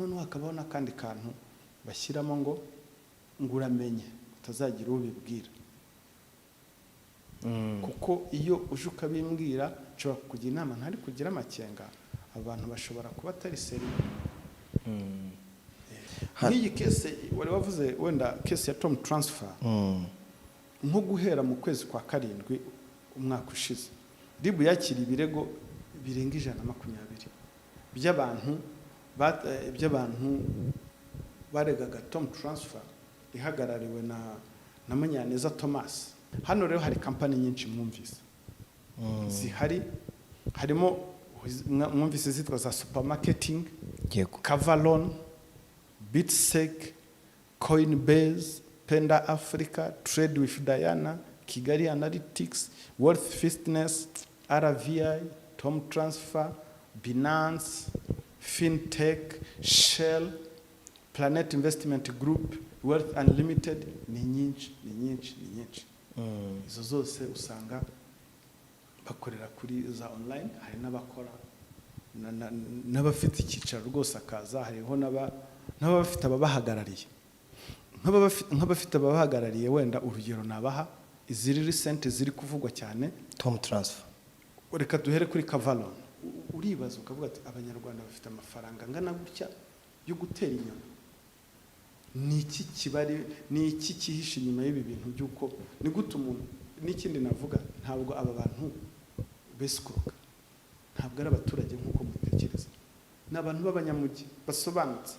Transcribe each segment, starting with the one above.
none hakabaho n'akandi kantu bashyiramo ngo uramenye utazagira ubibwira kuko iyo uje ukabimbwira nshobora kugira inama ntari kugira amakenga abantu bashobora kuba atari seri nk'iyi kese wari wavuze wenda kese ya Tom transfer nko guhera mu kwezi kwa karindwi umwaka ushize ribu yakira ibirego birenga 120 by'abantu baregaga Tom transfer ihagarariwe na Munyaneza Thomas. Hano rero hari kampani nyinshi mwumvise zihari, harimo mwumvise zitwa za supermarketing, Cavalon, Bitsec, Coinbase, Penda Africa, Trade with Diana, Kigali Analytics, Worth Fitness, RVI, Tom Transfer, Binance, Fintech, Shell, Planet Investment Group, Wealth Unlimited, ni nyinshi. Izo zose usanga bakorera kuri za online, hari n'abakora n'abafite icyicaro rwose akaza, hariho n'abafite ababahagarariye. Nk'abafite ababahagarariye wenda urugero nabaha iziri recent ziri kuvugwa cyane Tom Transfer. Reka duhere kuri Cavalon. Uribaza ukavuga ati abanyarwanda bafite amafaranga ngana gutya yo gutera inyuma. Niki kibari, niki kihishe inyuma y'ibi bintu byuko ni gute umuntu n'ikindi navuga ntabwo aba bantu besikoroka, ntabwo ari abaturage nk'uko mutekereza, n'abantu b'abanyamujyi basobanutse,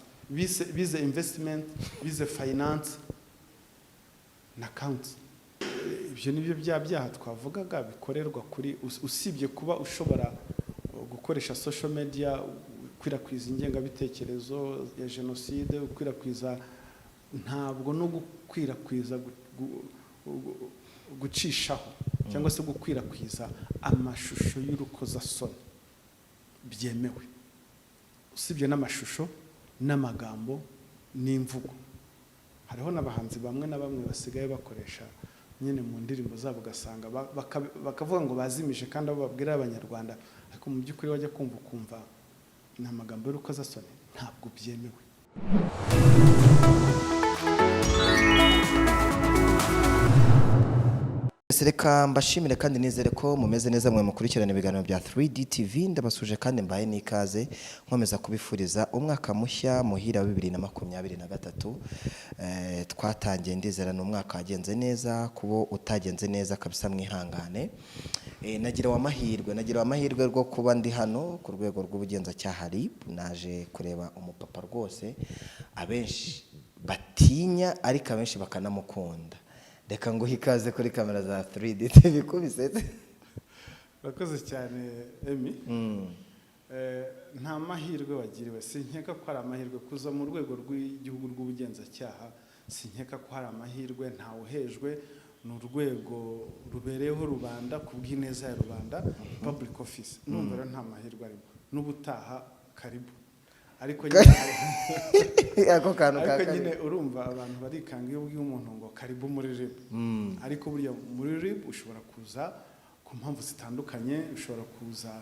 bize investment, bize finance na accounts. Ibyo nibyo byaha twavugaga bikorerwa kuri, usibye kuba ushobora gukoresha social media ukwirakwiza ingengabitekerezo ya jenoside, ukwirakwiza ntabwo no gukwirakwiza gucishaho cyangwa se gukwirakwiza amashusho y'urukozasoni byemewe, usibye n'amashusho n'amagambo n'imvugo. Hariho n'abahanzi bamwe na bamwe basigaye bakoresha nyine mu ndirimbo zabo gasanga bakavuga ngo bazimije kandi abo babwira abanyarwanda, ariko mu by'ukuri wajya kumva n'amagambo y'urukozasoni ntabwo byemewe. Reka mbashimire kandi nizere ko mumeze neza mwe mukurikirana ibiganiro bya 3D TV. Ndabasuje kandi mbaye n'ikaze nkomeza kubifuriza umwaka mushya muhira wa 2023. Twatangiye ndizera n'umwaka wagenze neza, kubo utagenze neza kabisa mwihangane. Nagira amahirwe rwo kuba ndi hano ku rwego rw'ubugenzacyaha RIB. Naje kureba umupapa rwose abenshi batinya ariko abenshi bakanamukunda. Reka ngo hikaze kuri kamera za 3D TV kubisetse. Bakoze cyane Emi. Nta mahirwe wagiriwe, sinkeka ko hari amahirwe kuza mu rwego rw'igihugu rw'ubugenzacyaha, sinkeka ko hari amahirwe, nta uhejwe, n'urwego rubereyeho rubanda kubw'ineza ya rubanda, public office. Numva rero nta mahirwe arimo, n'ubutaha karibu. Ariko nyine urumva abantu barikanga iyo ubwiye umuntu ngo karibu muri RIB. Ariko buriya muri RIB ushobora kuza ku mpamvu zitandukanye, ushobora kuza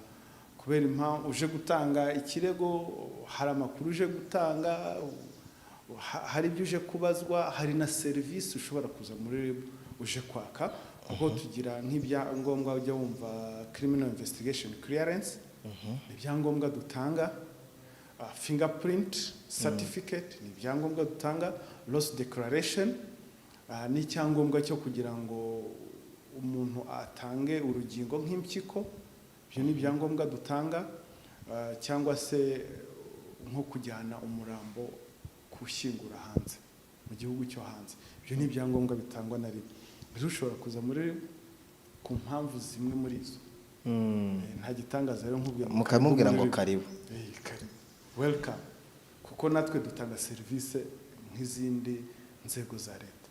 kubera impamvu uje gutanga ikirego, hari amakuru uje gutanga, hari ibyo uje kubazwa, hari na serivisi ushobora kuza muri RIB uje kwaka. Kuko tugira nk'ibyangombwa ujya wumva criminal investigation clearance, ibyangombwa dutanga, fingerprint certificate, ni ibyangombwa dutanga, loss declaration, n'icyangombwa cyo kugira ngo umuntu atange urugingo nk'impyiko, ibyo ni ibyangombwa dutanga, cyangwa se nko kujyana umurambo kushyingura hanze mu gihugu cyo hanze, ibyo ni ibyangombwa bitangwa na RIB. Rero ushobora kuza muri ku mpamvu zimwe muri izo. Nta gitangaza rero mukamubwira ngo karibu. Welcome. Kuko natwe dutanga serivisi nk'izindi nzego za leta.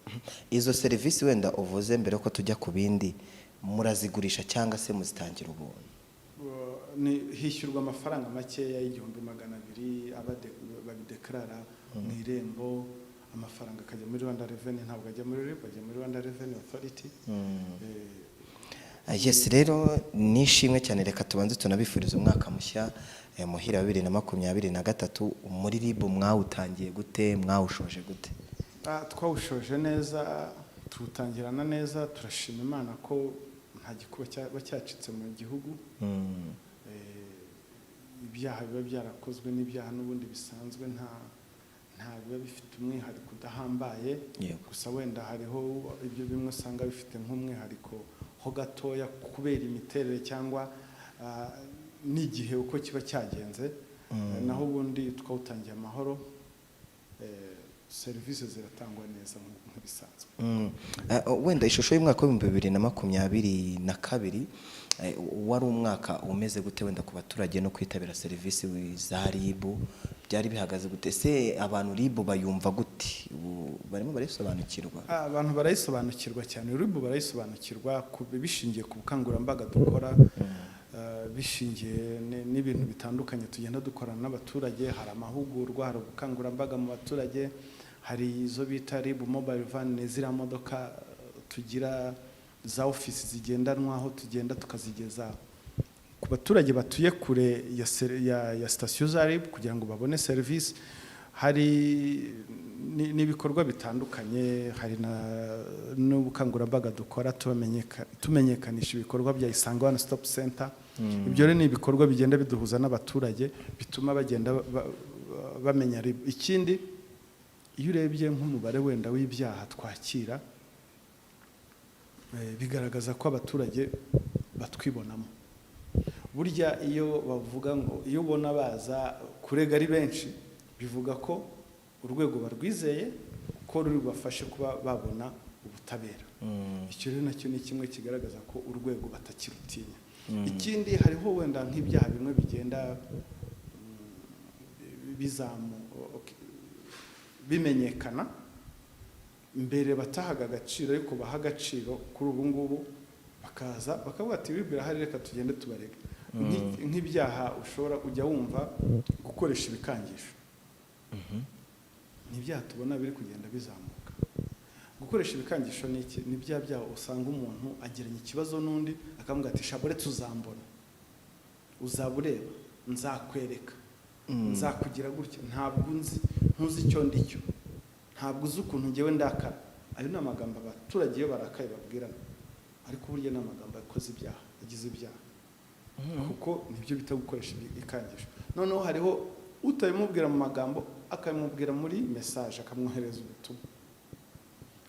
Izo serivisi wenda uvuze mbere ko tujya ku bindi, murazigurisha cyangwa se muzitangira ubuntu? Ni hishyurwa amafaranga makeya y'200 babidekarara mu irembo, amafaranga akajya muri Rwanda Revenue, ntabwo ajya muri RIB, ajya muri Rwanda Revenue Authority. Yes, rero nishimwe cyane, reka tubanze tunabifuriza umwaka mushya muhira wa 2023. Muri RIB mwawutangiye gute, mwawushoje gute? Twawushoje neza, tutangirana neza, turashima Imana ko nta gikuba cyacitse mu gihugu. Ibyaha biba byarakozwe n'ibyaha n'ubundi bisanzwe, nta biba bifite umwihariko udahambaye, gusa wenda hariho ibyo bimwe usanga bifite nk'umwihariko ho gatoya kubera imiterere cyangwa n'igihe uko kiba cyagenze. Naho ubundi twawutangiye amahoro, serivisi ziratangwa neza nk'ibisanzwe. Wenda ishusho y'umwaka wa 2022 wari umwaka umeze gute wenda ku baturage no kwitabira serivisi za RIB, byari bihagaze gute? Se abantu RIB bayumva gute? Barimo barayisobanukirwa? Abantu barayisobanukirwa cyane, RIB barayisobanukirwa bishingiye ku bukangurambaga dukora, bishingiye n'ibintu bitandukanye tugenda dukorana n'abaturage. Hari amahugurwa, hari ubukangurambaga mu baturage, hari izo bita RIB mobile van, ziriya modoka tugira za ofisi zigendanwa, aho tugenda tukazigeza ku baturage batuye kure ya sitasiyo za RIB kugira ngo babone serivisi. Hari n'ibikorwa bitandukanye, hari n'ubukangurambaga dukora tumenyekanisha ibikorwa bya Isango One Stop Center. Ibyo rero ni ibikorwa bigenda biduhuza n'abaturage, bituma bagenda bamenya RIB. Ikindi, iyo urebye nk'umubare wenda w'ibyaha twakira, bigaragaza ko abaturage batwibonamo. Burya iyo bavuga ngo iyo ubona baza kurega ari benshi, bivuga ko urwego barwizeye ko ruri bafashe kuba babona ubutabera. Icyo rero nacyo ni kimwe kigaragaza ko urwego batakirutinya. Ikindi, hariho wenda nk'ibyaha bimwe bigenda bimenyekana mbere batahaga agaciro, ariko baha agaciro kuri ubu ngubu, bakaza bakavuga ati RIB irahari, reka tugende tubarega. Nk'ibyaha ushobora ujya wumva gukoresha ibikangisho, n'ibyaha tubona biri kugenda bizamuka. Gukoresha ibikangisho ni iki? Ni bya byaha usanga umuntu agiranye ikibazo n'undi, akamubwira ati shabure tuzambona, uzabureba, nzakwereka, nzakugira gutya, ntabwo ntuzi icyo ndicyo, ntabwo uzi ukuntu ngewe ndakara. Ayo ni amagambo abaturage iyo barakaye babwirana, ariko burya ni amagambo yakoze ibyaha, yagize ibyaha, kuko nibyo bita gukoresha ikangisho. Noneho hariho utabimubwira mu magambo, akamubwira muri message, akamwohereza ubutumwa.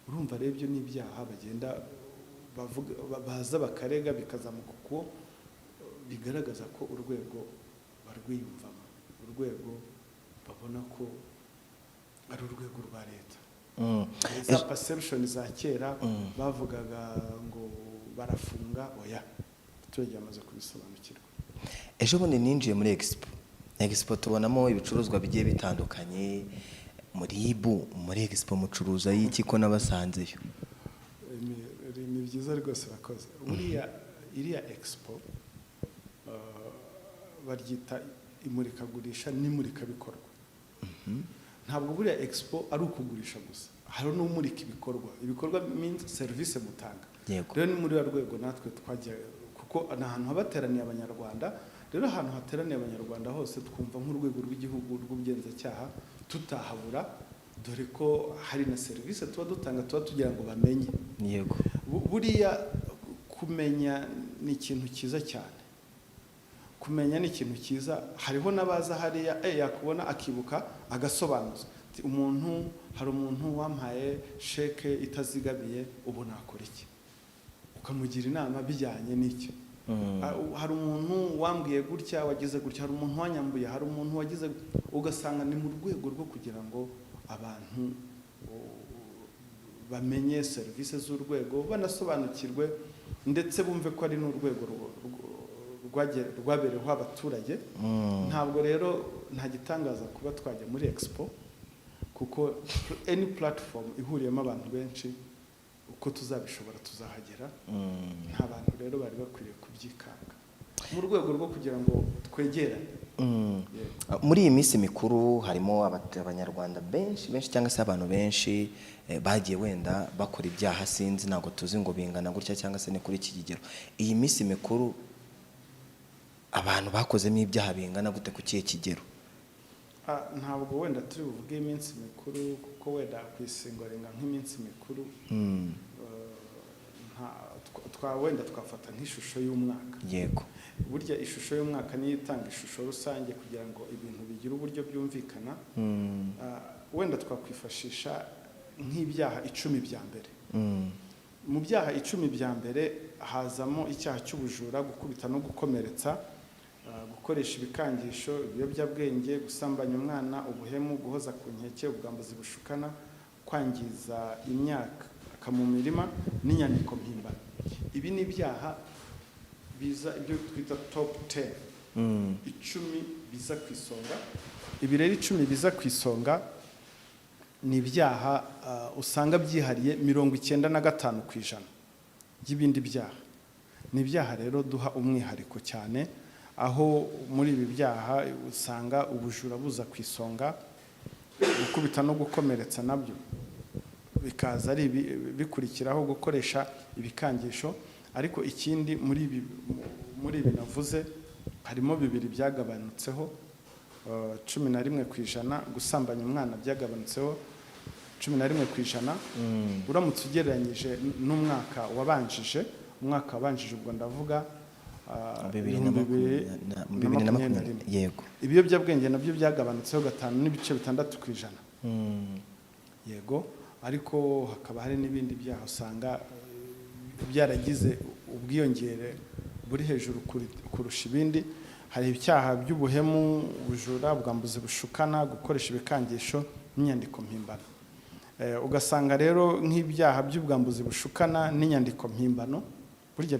Urumva rero ibyo ni ibyaha bagenda baza bakarega, bikazamuka kuko bigaragaza ko urwego barwiyumvamo, urwego babona ko ari urwego rwa leta. Za perception za kera bavugaga ngo barafunga, oya, abaturage bamaze kubisobanukirwa. Ejo bundi ninjiye muri Expo tubonamo ibicuruzwa bigiye bitandukanye. Muri RIB, muri Expo mucuruza y'iki ko nabasanzeyo? Ni byiza rwose bakoze. Iriya Expo baryita imurikagurisha n'imurikabikorwa. Ntabwo buriya Expo ari ukugurisha gusa, hari n'umurika ibikorwa means service mutanga. Rero ni muri rwego natwe twajya, kuko ahantu habateraniye abanyarwanda. Rero ahantu hateraniye abanyarwanda hose twumva nk'urwego rw'igihugu rw'ubugenzacyaha tutahabura, dore ko hari na serivisi tuba dutanga, tuba tugira ngo bamenye. Yego, buriya kumenya ni ikintu cyiza cyane. Kumenya ni ikintu cyiza. Hariho n'abaza hariya yakubona akibuka agasobanuza, hari umuntu wampaye sheke itazigamiye, ubu nakora iki? Ukamugira inama bijyanye n'icyo. Hari umuntu wambwiye gutya, wagize gutya, hari umuntu wanyambuye, hari umuntu wagize, ugasanga ni mu rwego rwo kugira ngo abantu bamenye serivisi z'urwego, banasobanukirwe, ndetse bumve ko ari n'urwego rwabereho abaturage. Ntabwo rero nta gitangaza kuba twajya muri Expo, kuko any platform ihuriyemo abantu benshi, uko tuzabishobora tuzahagera. Nta bantu rero bari bakwiriye kubyikanga. mu rwego rwo kugira ngo twegerane. Muri iyi minsi mikuru harimo abanyarwanda benshi cyangwa se abantu benshi bagiye wenda bakora ibyaha, sinzi ntabwo tuzi ngo bingana gutya cyangwa se ni kuri iki kigero. Iyi minsi mikuru abantu bakozemo ibyaha bingana gute, ku kihe kigero? Ntabwo wenda turi buvuge iminsi mikuru kuko wenda kwisingorenga nk'iminsi mikuru wenda twafata nk'ishusho y'umwaka. Yego, burya ishusho y'umwaka niyo itanga ishusho rusange kugira ngo ibintu bigire uburyo byumvikana. Wenda twakwifashisha nk'ibyaha 10 bya mbere. Mu byaha 10 bya mbere hazamo icyaha cy'ubujura, gukubita no gukomeretsa, gukoresha ibikangisho, ibiyobyabwenge, gusambanya umwana, ubuhemu, guhoza ku nkeke, ubwambuzi bushukana, kwangiza imyaka mu mirima n'inyandiko mpimbano. Ibi ni ibyaha biza ibyo twita top 10, 10 biza ku isonga. Ibi rero 10 biza ku isonga ni ibyaha usanga byihariye 95% y'ibindi byaha. Ni ibyaha rero duha umwihariko cyane, aho muri ibi byaha usanga ubujura buza ku isonga, gukubita no gukomeretsa nabyo bikaza ari bikurikiraho, gukoresha ibikangisho. Ariko ikindi muri ibi navuze harimo 2 byagabanutseho 11%, gusambanya umwana byagabanutseho 11%. Uramutse ugereranyije n'umwaka wabanjije, ubwo ndavuga 2020. Yego, ibiyobyabwenge nabyo byagabanutseho 5.6%. Yego, ariko hakaba hari n'ibindi byaha usanga byaragize ubwiyongere buri hejuru kurusha ibindi. Hari ibyaha by'ubuhemu, ubujura, ubwambuzi bushukana, gukoresha ibikangisho n'inyandiko mpimbano. Ugasanga rero nk'ibyaha by'ubwambuzi bushukana n'inyandiko mpimbano burya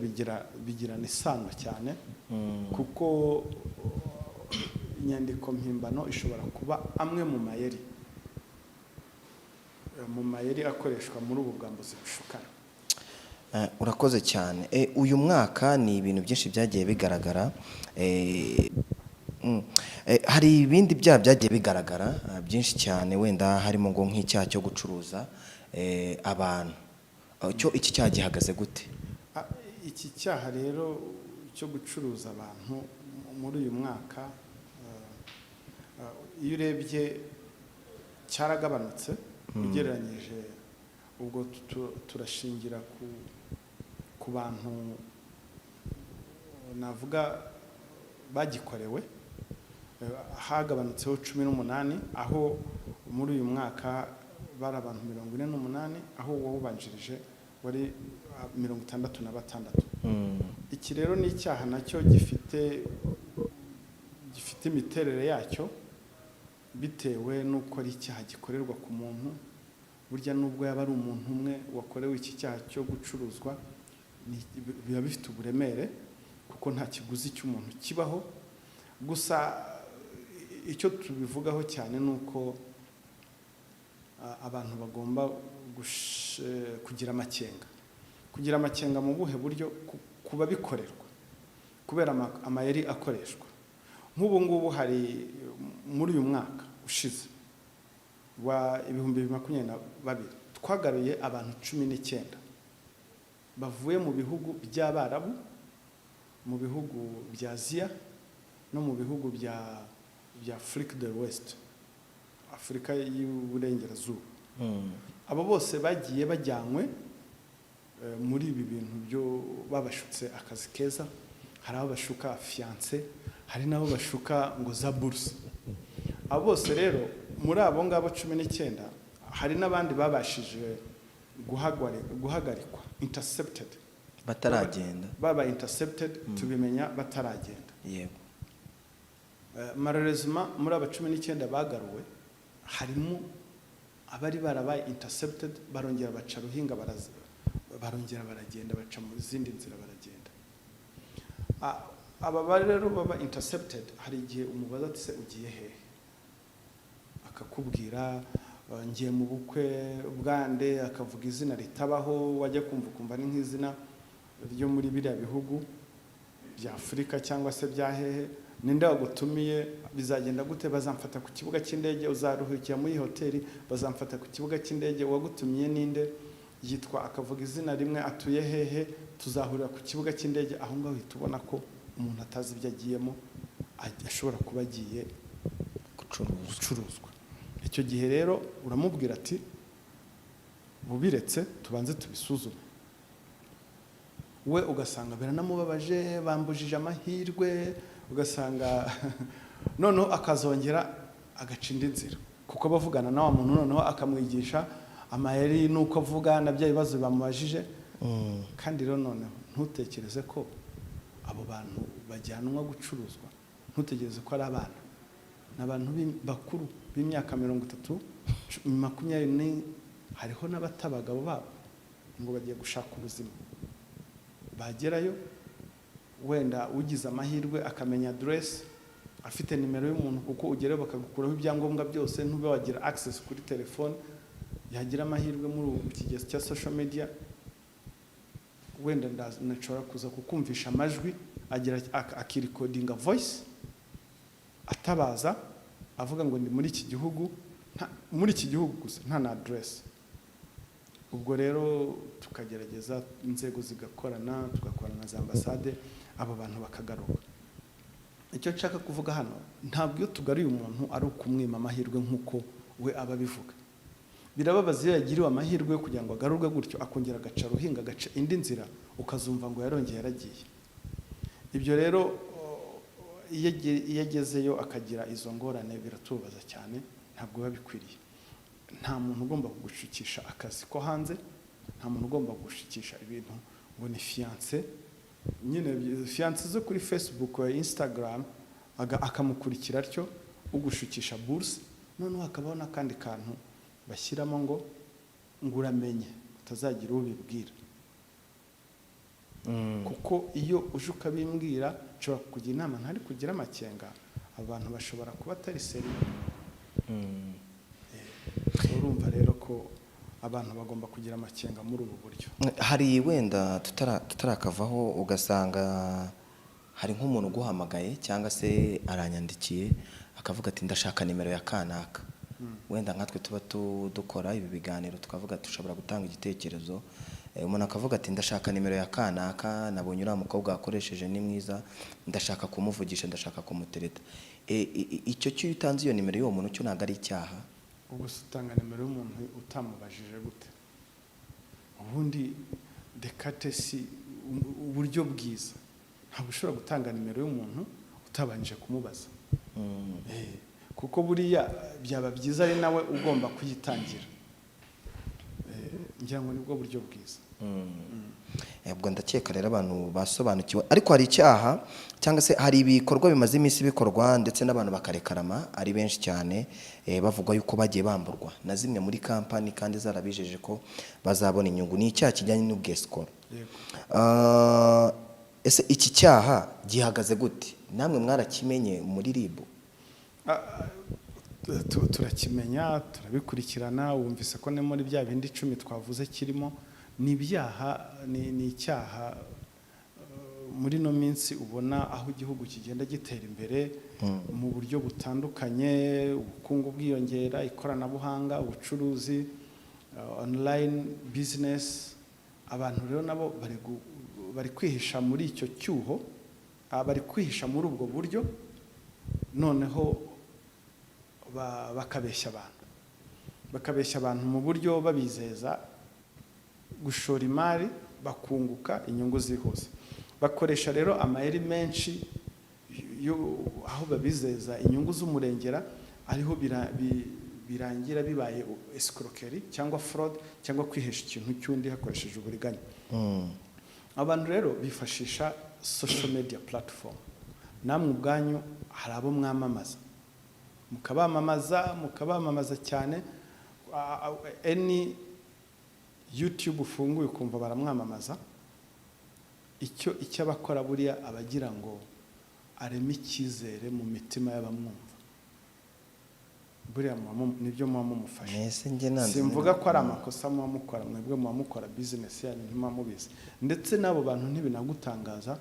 bigirana isano cyane, kuko inyandiko mpimbano ishobora kuba amwe mu mayeri akoreshwa muri ubu bwambuzi bushukana. Urakoze cyane. Uyu mwaka ni ibintu byinshi byagiye bigaragara. Hari ibindi byaha byagiye bigaragara byinshi cyane, wenda harimo ngo nk'icyaha cyo gucuruza abantu. Iki cyaha gihagaze gute? Iki cyaha rero cyo gucuruza abantu muri uyu mwaka, iyo urebye cyaragabanutse ugereranyije. Ubwo turashingira ku bantu navuga bagikorewe, hagabanutseho 18, aho muri uyu mwaka bari abantu 48, aho wawubanjirije wari 66. Iki rero ni icyaha nacyo gifite imiterere yacyo bitewe n'uko ari icyaha gikorerwa ku muntu. Burya nubwo yaba ari umuntu umwe wakorewe iki cyaha cyo gucuruzwa, biba bifite uburemere kuko nta kiguzi cy'umuntu kibaho. Gusa icyo tubivugaho cyane nuko abantu bagomba kugira amakenga mu buhe buryo kuba bikorerwa, kubera amayeri akoreshwa. Nk'ubu ngubu hari muri uyu mwaka ushize wa 2022 twagaruye abantu 19 bavuye mu bihugu by'Abarabu, mu bihugu bya Aziya no mu bihugu bya Afrique de l'Ouest, Afrika y'Uburengerazuba. Abo bose bagiye bajyanywe muri ibi bintu byo babashutse akazi keza. Hari abo bashuka fiancé, hari nabo bashuka ngo za bourse. Abo bose rero muri abo ngabo 19 hari n'abandi babashije guhagarikwa, intercepted, bataragenda, baba intercepted, tubimenya bataragenda. Yego. Malheureusement muri aba 19 bagaruwe harimo abari barabaye intercepted, barongera baca ruhinga, barongera baragenda, baca mu zindi nzira baragenda. Aba bari rero baba intercepted, hari igihe umubaza ati se ugiye hehe, akakubwira ngiye mu bukwe bwande, akavuga izina ritabaho, wajya kumva ni nk'izina ryo muri biriya bihugu bya Afurika cyangwa se bya hehe, ninde wagutumiye, bizagenda gute, bazamfata ku kibuga cy'indege, uzaruhukira muri hoteli, bazamfata ku kibuga cy'indege, uwagutumiye ninde, yitwa akavuga izina rimwe, atuye hehe, tuzahurira ku kibuga cy'indege. Aho ngaho uhita ubona ko umuntu atazi ibyo agiyemo, ashobora kuba agiye gucuruzwa. Icyo gihe rero uramubwira ati bubiretse tubanze tubisuzume. We ugasanga biranamubabaje, bambujije amahirwe, ugasanga noneho akazongera agaca indi nzira, kuko bavugana na wa muntu noneho akamwigisha amayeri nuko avuga na bya bibazo bamubajije. Kandi rero noneho ntutekereze ko abo bantu bajyanwa gucuruzwa, ntutekereze ko ari abana, n'abantu bakuru b'imyaka 30, 20, hariho n'abatabagabo babo ngo bagiye gushaka ubuzima. Bagerayo wenda ugize amahirwe akamenya address, afite nimero y'umuntu, kuko ugerayo bakagukuraho ibyangombwa byose, ntube wagira access kuri telefone. Yagira amahirwe muri ikigezi cya social media, wenda ndashobora kuza kukumvisha amajwi, agira akirikodinga voice, atabaza avuga ngo ndi muri iki gihugu, muri iki gihugu gusa nta na address. Ubwo rero tukagerageza, inzego zigakorana, tugakorana na za ambasade, abo bantu bakagaruka. Icyo nshaka kuvuga hano, ntabwo iyo tugaruye umuntu ari ukumwima amahirwe nk'uko we aba bivuga. Birababaza iyo yagiriwe amahirwe kugira ngo agarurwe gutyo, akongera agaca ruhinga, agaca indi nzira, ukazumva ngo yarongeye yaragiye. Ibyo rero iyo agezeyo akagira izo ngorane biratubaza cyane, ntabwo biba bikwiriye. Nta muntu ugomba kugushikisha akazi ko hanze, nta muntu ugomba kugushikisha ibintu ngo ni fiancé. Nyine fiancé zo kuri Facebook or Instagram akamukurikira atyo, ugushikisha bourse, noneho hakabaho n'akandi kantu bashyiramo ngo uramenye utazagira ubibwira. Kuko iyo uje ukabimbwira nshobora kugira inama ntari kugira amakenga, abantu bashobora kuba atari seri. Urumva rero ko abantu bagomba kugira amakenga muri ubu buryo. Hari wenda tutarakavaho ugasanga hari nk'umuntu uguhamagaye cyangwa se aranyandikiye akavuga ati ndashaka nimero ya kanaka. Wenda nkatwe tuba dukora ibi biganiro tukavuga tushobora gutanga igitekerezo, umuntu akavuga ati ndashaka nimero ya kanaka, nabonye uriya mukobwa akoresheje ni mwiza, ndashaka kumuvugisha, ndashaka kumutereta. Icyo cyo utanze iyo nimero y'uwo muntu cyo ntabwo ari icyaha. Ubwo utanga nimero y'umuntu utamubajije gute? Ubundi dekatesi uburyo bwiza, ntabwo ushobora gutanga nimero y'umuntu utabanje kumubaza. Kuko buriya byaba byiza ari nawe ugomba kuyitangira. Ngira ngo nibwo buryo bwiza. Ubwo ndakeka rero abantu basobanukiwe, ariko hari icyaha cyangwa se hari ibikorwa bimaze iminsi bikorwa ndetse n'abantu bakarekarama ari benshi cyane, bavuga yuko bagiye bamburwa na zimwe muri kampani kandi zarabijeje ko bazabona inyungu. Ni icyaha kijyanye n'ubwesikoro. Ese iki cyaha gihagaze gute? Namwe mwarakimenye muri RIB? Turakimenya, turabikurikirana. Wumvise ko ne muri bya bindi 10 twavuze kirimo ni ibyaha, ni icyaha. Muri no minsi ubona aho igihugu kigenda gitera imbere mu buryo butandukanye, ubukungu bwiyongera, ikoranabuhanga, ubucuruzi, online business. Abantu rero nabo bari kwihisha muri icyo cyuho, bari kwihisha muri ubwo buryo, noneho bakabeshya abantu mu buryo babizeza gushora imari bakunguka inyungu zihuse. Bakoresha rero amayeri menshi aho babizeza inyungu z'umurengera, ariho birangira bibaye escroquerie cyangwa fraud cyangwa kwihesha ikintu cy'undi hakoresheje uburiganya. Abantu rero bifashisha social media platform. Namwe ubwanyu hari abo mwamamaza, mukabamamaza cyane. Any YouTube ufunguye ukumva baramwamamaza. Icyo abakora buriya abagira ngo areme icyizere mu mitima y'abamwumva. Buriya nibyo muba mumufasha. Simvuga ko ari amakosa muba mukora, mwebwe muba mukora business yanyu ntimuba mubizi. Ndetse n'abo bantu ntibinagutangaza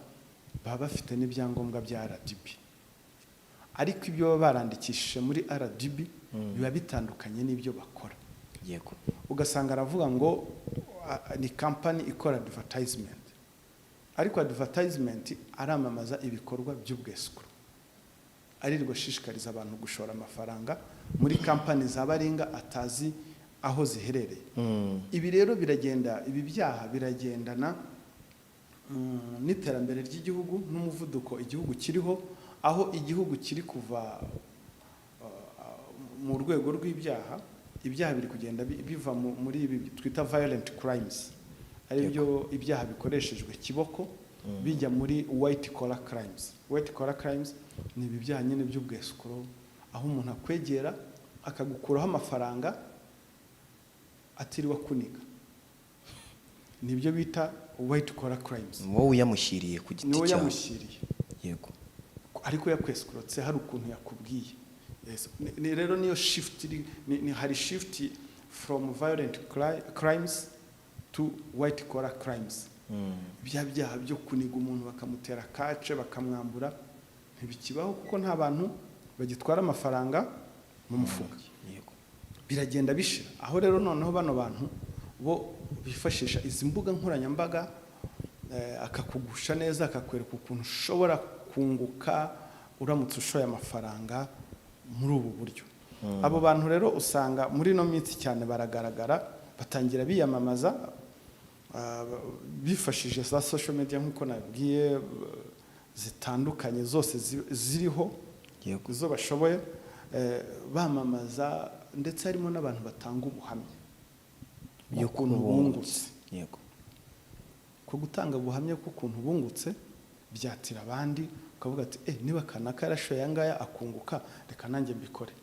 baba bafite n'ibyangombwa bya RDB, ariko ibyo baba barandikishije muri RDB biba bitandukanye n'ibyo bakora. Yego. Ugasanga aravuga ngo ni company ikora advertisement, ariko advertisement aramamaza ibikorwa by'ubwescro, arirwo shishikariza abantu gushora amafaranga muri company zabaringa atazi aho ziherereye. Ibi rero biragenda, ibi byaha biragendana n'iterambere ry'igihugu n'umuvuduko igihugu kiriho, aho igihugu kiri kuva mu rwego rw'ibyaha. Ibyaha biri kugenda biva muri ibi twita violent crimes, ari byo ibyaha bikoreshejwe kiboko, bijya muri white collar crimes. White collar crimes ni ibi byaha nyine by'ubwescro, aho umuntu akwegera akagukuraho amafaranga atiriwe kuniga, nibyo bita white collar crimes. Wowe yamushyiriye ku giti cyawe. Niwe yamushyiriye. Yego. Ariko yakwescrotse hari ukuntu yakubwiye. Ni rero niyo shift, ni hari shift from violent crimes to white collar crimes. Byaha byo kuniga umuntu bakamutera kace bakamwambura ntibikibaho, kuko nta bantu bagitwara amafaranga mu mufuka. Yego. Biragenda bishira. Aho rero noneho bano bantu bo bifashisha izi mbuga nkoranyambaga, akakugusha neza, akakwereka ukuntu ushobora kunguka uramutse ushoye amafaranga muri ubu buryo. Abo bantu rero usanga muri no minsi cyane baragaragara, batangira biyamamaza bifashishije za social media nk'uko nabwiye zitandukanye zose ziriho. Yego. Izo bashoboye bamamaza, ndetse harimo n'abantu batanga ubuhamya y'ukuntu bungutse. Yego. Ko gutanga ubuhamya k'ukuntu bungutse byatira abandi, ukavuga ati niba kanaka yarashoye yangaya akunguka, reka nanjye mbikore.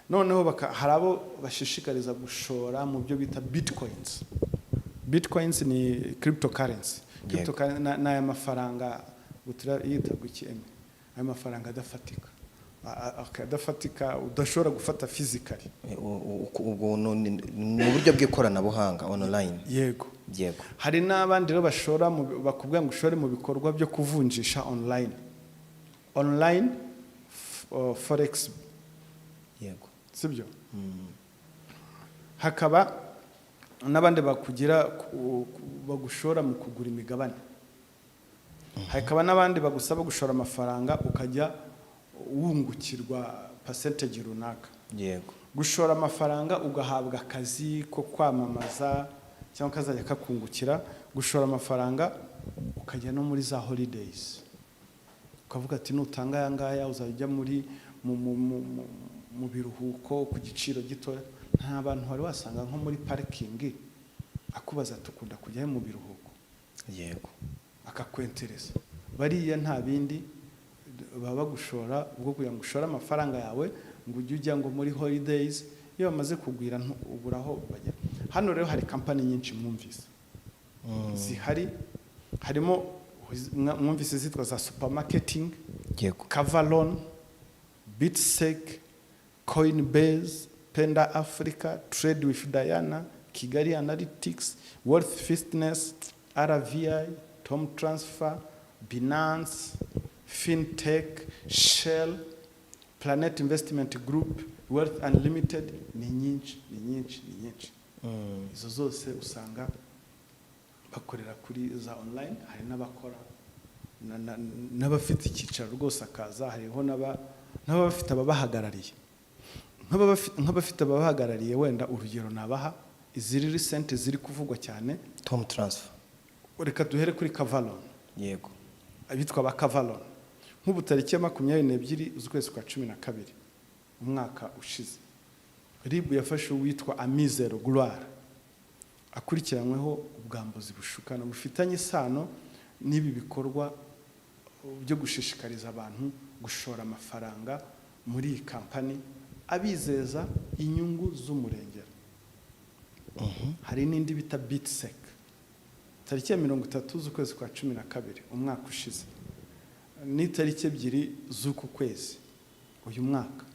Noneho hari abo bashishikariza gushora mu byo bita bitcoins. Bitcoins ni cryptocurrency. Cryptocurrency ni aya mafaranga yita gukeme, aya mafaranga adafatika, akadafatika udashobora gufata physically. Ubwo ni uburyo bw'ikoranabuhanga online. Yego. Yego. Hari n'abandi rero bashora bakubwira ngo ushore mu bikorwa byo kuvunjisha online forex. Yego. Sibyo? Hakaba n'abandi bagushora mu kugura imigabane. Hakaba n'abandi bagusaba gushora amafaranga ukajya wungukirwa percentage runaka. Yego. Gushora amafaranga ugahabwa akazi ko kwamamaza cyangwa kazajya kakungukira. Gushora amafaranga ukajya no muri za holidays, ukavuga ati nutanga yangaya uzajya muri mu biruhuko ku giciro gito. Nta bantu wari wasanga nko muri parking akubaza tukunda kujyayo mu biruhuko. Yego. Akakwentereza. Bariya nta bindi baba gushora ubwo kugira ngo ushore amafaranga yawe ngo ujya ngo muri holidays, iyo bamaze kugwira uburaho bajya. Hano rero hari company nyinshi mwumvise zihari, harimo mwumvise zitwa za supermarketing. Yego. Cavalon, Bitsec, Coinbase, Penda Africa, Trade with Diana, Kigali Analytics, Wealth Fitness, RVI, Tom Transfer, Binance, Fintech, Shell, Planet Investment Group, Wealth Unlimited. Ni nyinshi. Izo zose usanga bakorera kuri za online. Hari n'abakora n'abafite icyicaro rwose akaza, hariho n'abafite ababahagarariye. Nk'abafite ababahagarariye, wenda urugero nabaha iziri recent ziri kuvugwa cyane, Tom Transfer. Reka duhere kuri Cavalon. Yego. Abitwa ba Cavalon nk'ubu tariki ya 22 z'ukwezi kwa 12 umwaka ushize, RIB yafashe uwitwa Amizero Gloire akurikiranyweho ubwambuzi bushukana bufitanye isano n'ibi bikorwa byo gushishikariza abantu gushora amafaranga muri iyi kampani, abizeza inyungu z'umurengera. Hari n'indi bita Bitsec tariki ya 30 z'ukwezi kwa 12 umwaka ushize, ni tariki 2 z'uku kwezi uyu mwaka.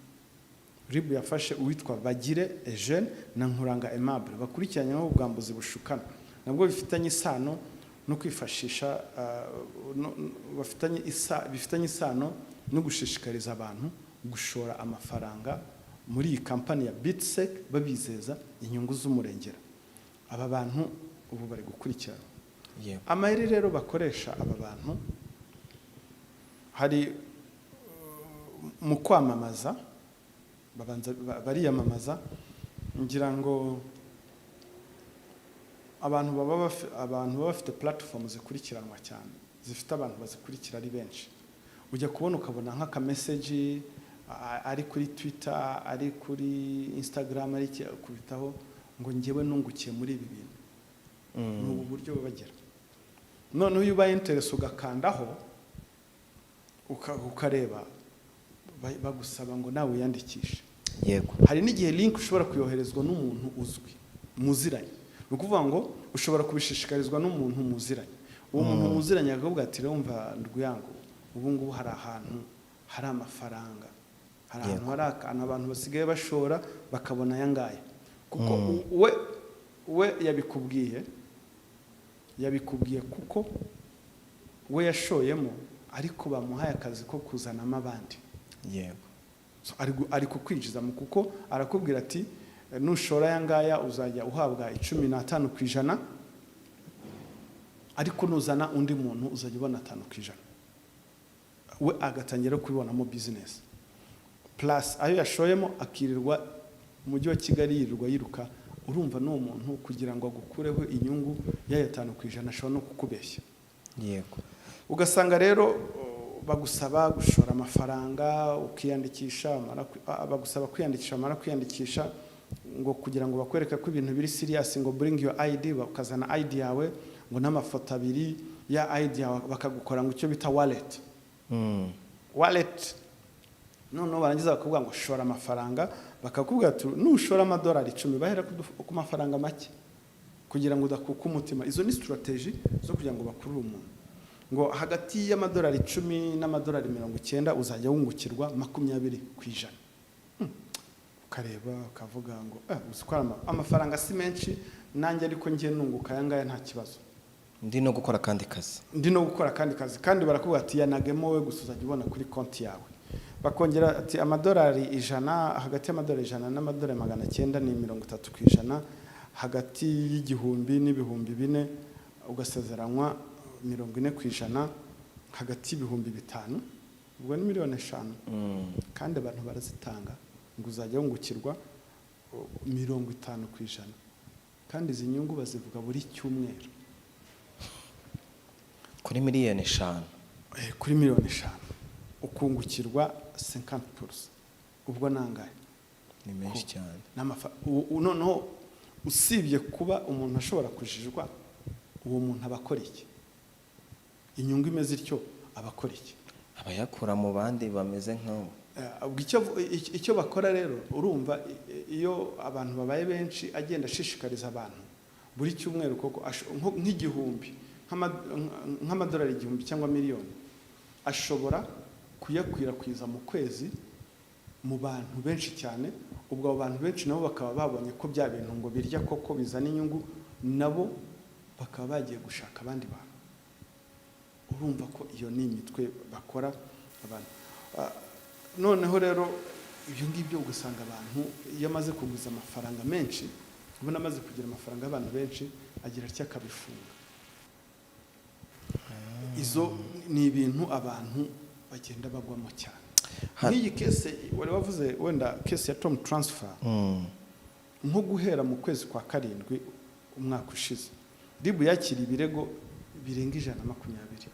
RIB yafashe uwitwa Bagire Eugene na Nkuranga Aimable bakurikiranyweho ubwambuzi bushukana nabwo bifitanye isano no kwifashisha bifitanye isano no gushishikariza abantu gushora amafaranga muri iyi kampani ya Bitsec babizeza inyungu z'umurengera. Aba bantu ubu bari gukurikirana. Amayeri rero bakoresha aba bantu hari mu kwamamaza, bariyamamaza, ngira ngo abantu baba bafite platform zikurikiranwa cyane, zifite abantu bazikurikira ari benshi. Ujya kubona ukabona nk'aka message ari kuri Twitter, ari kuri Instagram, ari kubitaho ngo ngewe nungukiye muri ibi bintu. N'ubu buryo babagira. None uyu ubaye interest ugakandaho ukareba bagusaba ngo nawe yandikishe. Yego. Hari n'igihe link ushobora kuyoherezwa n'umuntu uzwi muziranye. Nukuvuga ngo ushobora kubishishikarizwa n'umuntu muziranye. Uwo muntu muziranye akavuga ati "Rumva ndwiyango, ubu ngubu hari ahantu hari amafaranga. Hari ahantu hari akantu abantu basigaye bashora bakabona yangaye." Kuko we yabikubwiye kuko we yashoyemo ariko bamuhaye akazi ko kuzanamo abandi. Yego. Ari kukwinjiza mu kuko arakubwira ati nushora yangaya uzajya uhabwa 15%, ariko nuzana undi muntu uzajya ubona 5%. We agatangira kubibonamo business plus ayo yashoyemo akirirwa umujyi wa Kigali yirirwa yiruka. Urumva n'uwo muntu kugira ngo agukureho inyungu ya 5% ashobora no kukubeshya. Yego. Ugasanga rero bagusaba gushora amafaranga ukiyandikisha, bagusaba kwiyandikisha, mara kwiyandikisha ngo kugira ngo bakwereke ko ibintu biri serious, ngo bring your ID, bakazana ID yawe ngo n'amafoto abiri ya ID yawe, bakagukora ngo icyo bita wallet. Wallet. None barangiza bakavuga ngo shora amafaranga, bakakubwira ati nushora amadolari 10 bahera ku mafaranga make kugira ngo udakuka umutima. Izo ni strategy zo kugira ngo bakurure umuntu. Ngo hagati y'amadolari 10 n'amadolari 90 uzajya wungukirwa 20%. Ukareba ukavuga ngo uzikora amafaranga si menshi, nanjye ariko ngiye nunguka yangaya nta kibazo. Ndi no gukora kandi kazi. Kandi barakubwira ati yanagemo we gusa uzajya ubona kuri konti yawe. Bakongera ati amadolari 100, hagati y'amadolari 100 n'amadolari 900 ni 30%, hagati y'igihumbi n'ibihumbi 4 ugasezeranywa 40%, hagati y'ibihumbi 5 ubwo ni miliyoni 5. Kandi abantu barazitanga ngo uzajya wungukirwa 50%. Kandi izi nyungu bazivuga buri cyumweru kuri miliyoni 5. Kuri miliyoni 5 ukungukirwa 50%. Ubwo nangaye ni menshi cyane. Noneho usibye kuba umuntu ashobora kujijwa, uwo muntu abakora iki? Inyungu imeze ityo abakora iki? Abayakura mu bandi bameze nk'abo. Icyo bakora rero, urumva iyo abantu babaye benshi agenda ashishikariza abantu buri cyumweru koko nk'igihumbi, nk'amadolari 1000 cyangwa miliyoni, ashobora kuyakwirakwiza mu kwezi mu bantu benshi cyane. Ubwo abo bantu benshi nabo bakaba babonye ko bya bintu ngo birya koko bizana inyungu, nabo bakaba bagiye gushaka abandi bantu. Urumva ko iyo ni imitwe bakora abantu. Noneho rero ibyo ngibyo ugasanga abantu iyo amaze kuguza amafaranga menshi, ubona amaze kugira amafaranga y'abantu benshi, agira icyo akabifunga. Izo ni ibintu abantu bagenda bagwamo cyane. Nk'iyi kese wari wavuze wenda kese ya Tom Transfer, nko guhera mu kwezi kwa 7 umwaka ushize, RIB yakira ibirego birenga 120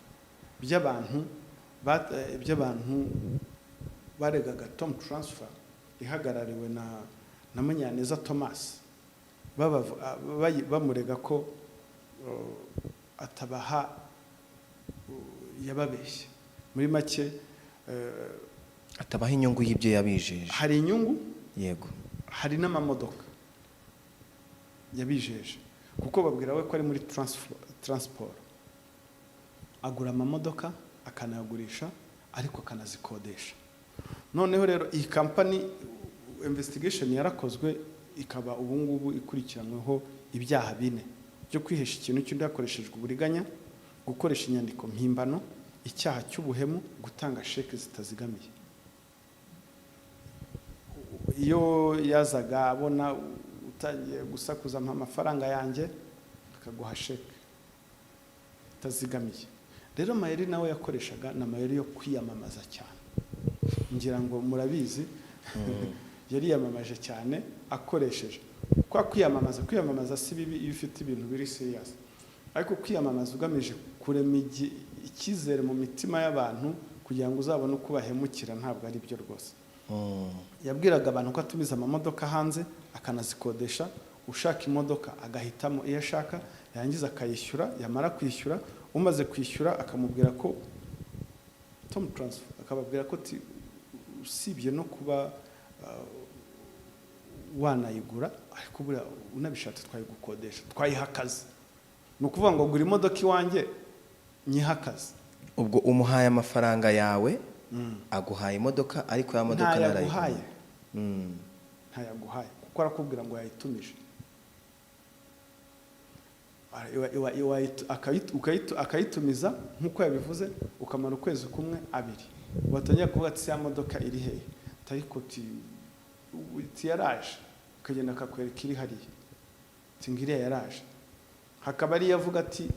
by'abantu baregaga Tom Transfer ihagarariwe na Munyaneza Thomas, bamurega ko atabaha yababeshye. Muri make atabaha inyungu y'ibyo yabijeje. Hari inyungu, yego, hari n'amamodoka yabijeje, kuko babwira we ko ari muri transport, agura amamodoka akanayagurisha ariko akanazikodesha. Noneho rero iyi company investigation yarakozwe, ikaba ubu ngubu ikurikiranweho ibyaha 4 byo kwihesha ikintu cy'undi hakoreshejwe uburiganya, gukoresha inyandiko mpimbano, icyaha cy'ubuhemu, gutanga sheke zitazigamiye. Iyo yazaga abona utangiye gusakuza amafaranga yanjye, akaguha sheke itazigamiye. Rero amayeri nawe yakoreshaga na amayeri yo kwiyamamaza cyane. Ngira ngo murabizi yari yamamaje cyane akoresheje kwa kwiyamamaza si bibi iyo ufite ibintu biri serious, ariko kwiyamamaza ugamije kurema icyizere mu mitima y'abantu kugira ngo uzabone uko bahemukira ntabwo ari byo rwose. Yabwiraga abantu ko atumiza amamodoka hanze akanazikodesha, ushaka imodoka agahitamo iyo ashaka, yangiza akayishyura, yamara kwishyura, umaze kwishyura akamubwira ko Tom transfer, akababwira ko usibye no kuba wanayigura ariko buriya unabishatse twayigukodesha, twayiha akazi. Ni ukuvuga ngo gura imodoka iwanjye nyiha akazi. Ubwo umuhaye amafaranga yawe aguhaye imodoka, ariko ya modoka ntayaguhaye kuko arakubwira ngo yayitumije, akayitumiza nk'uko yabivuze, ukamara ukwezi kumwe abiri, watangiye kuvuga ati ya modoka iri hehe, ariko yaraje, ukagenda akakwereka iri hariya, ngiriya yaraje. Hakaba ariyo avuga ati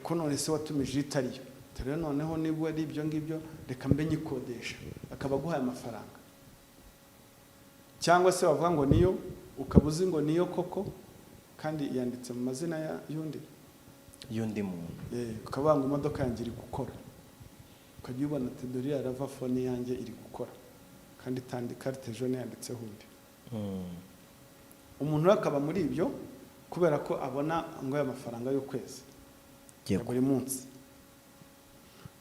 ko none se watumije itariyo, rero noneho niba ari ibyo ngibyo reka mbe nyikodesha, akaba aguhaye amafaranga. Cyangwa se bavuga ngo niyo, ukaba uzi ngo niyo koko kandi yanditse mu mazina y'undi muntu, ukavuga ngo imodoka yanjye iri gukora, ukajya ubona ati dore ya rava phone yanjye iri gukora kandi carte jaune yanditseho undi. Umuntu akaba muri ibyo kubera ko abona ngo aya mafaranga y'ukwezi ya buri munsi.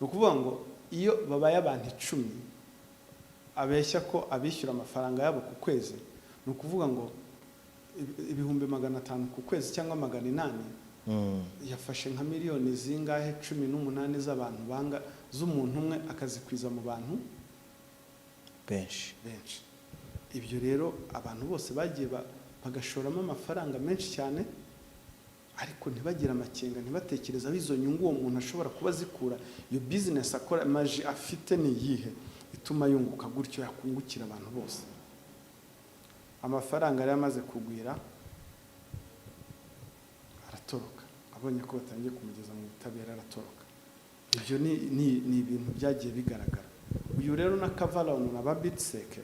Ni ukuvuga ngo iyo babaye abantu 10 abeshya ko abishyura amafaranga yabo ku kwezi, ni ukuvuga ngo ibihumbi 500 ku kwezi cyangwa 800, yafashe nka miliyoni zingahe 18 z'abantu banga z'umuntu umwe akazikwiza mu bantu benshi. Ibyo rero abantu bose bagiye bagashoramo amafaranga menshi cyane, ariko ntibagira amakenga, ntibatekereza aho izo nyungu uwo muntu ashobora kuba zikura. Iyo business akora maji afite ni yihe ituma yunguka gutyo, yakungukira abantu bose. Amafaranga yari amaze kugwira, aratoroka, abonye ko batangiye kumugeza mu butabera, aratoroka. Ibyo ni ibintu byagiye bigaragara. Uyu rero na Kavalon na Babitseke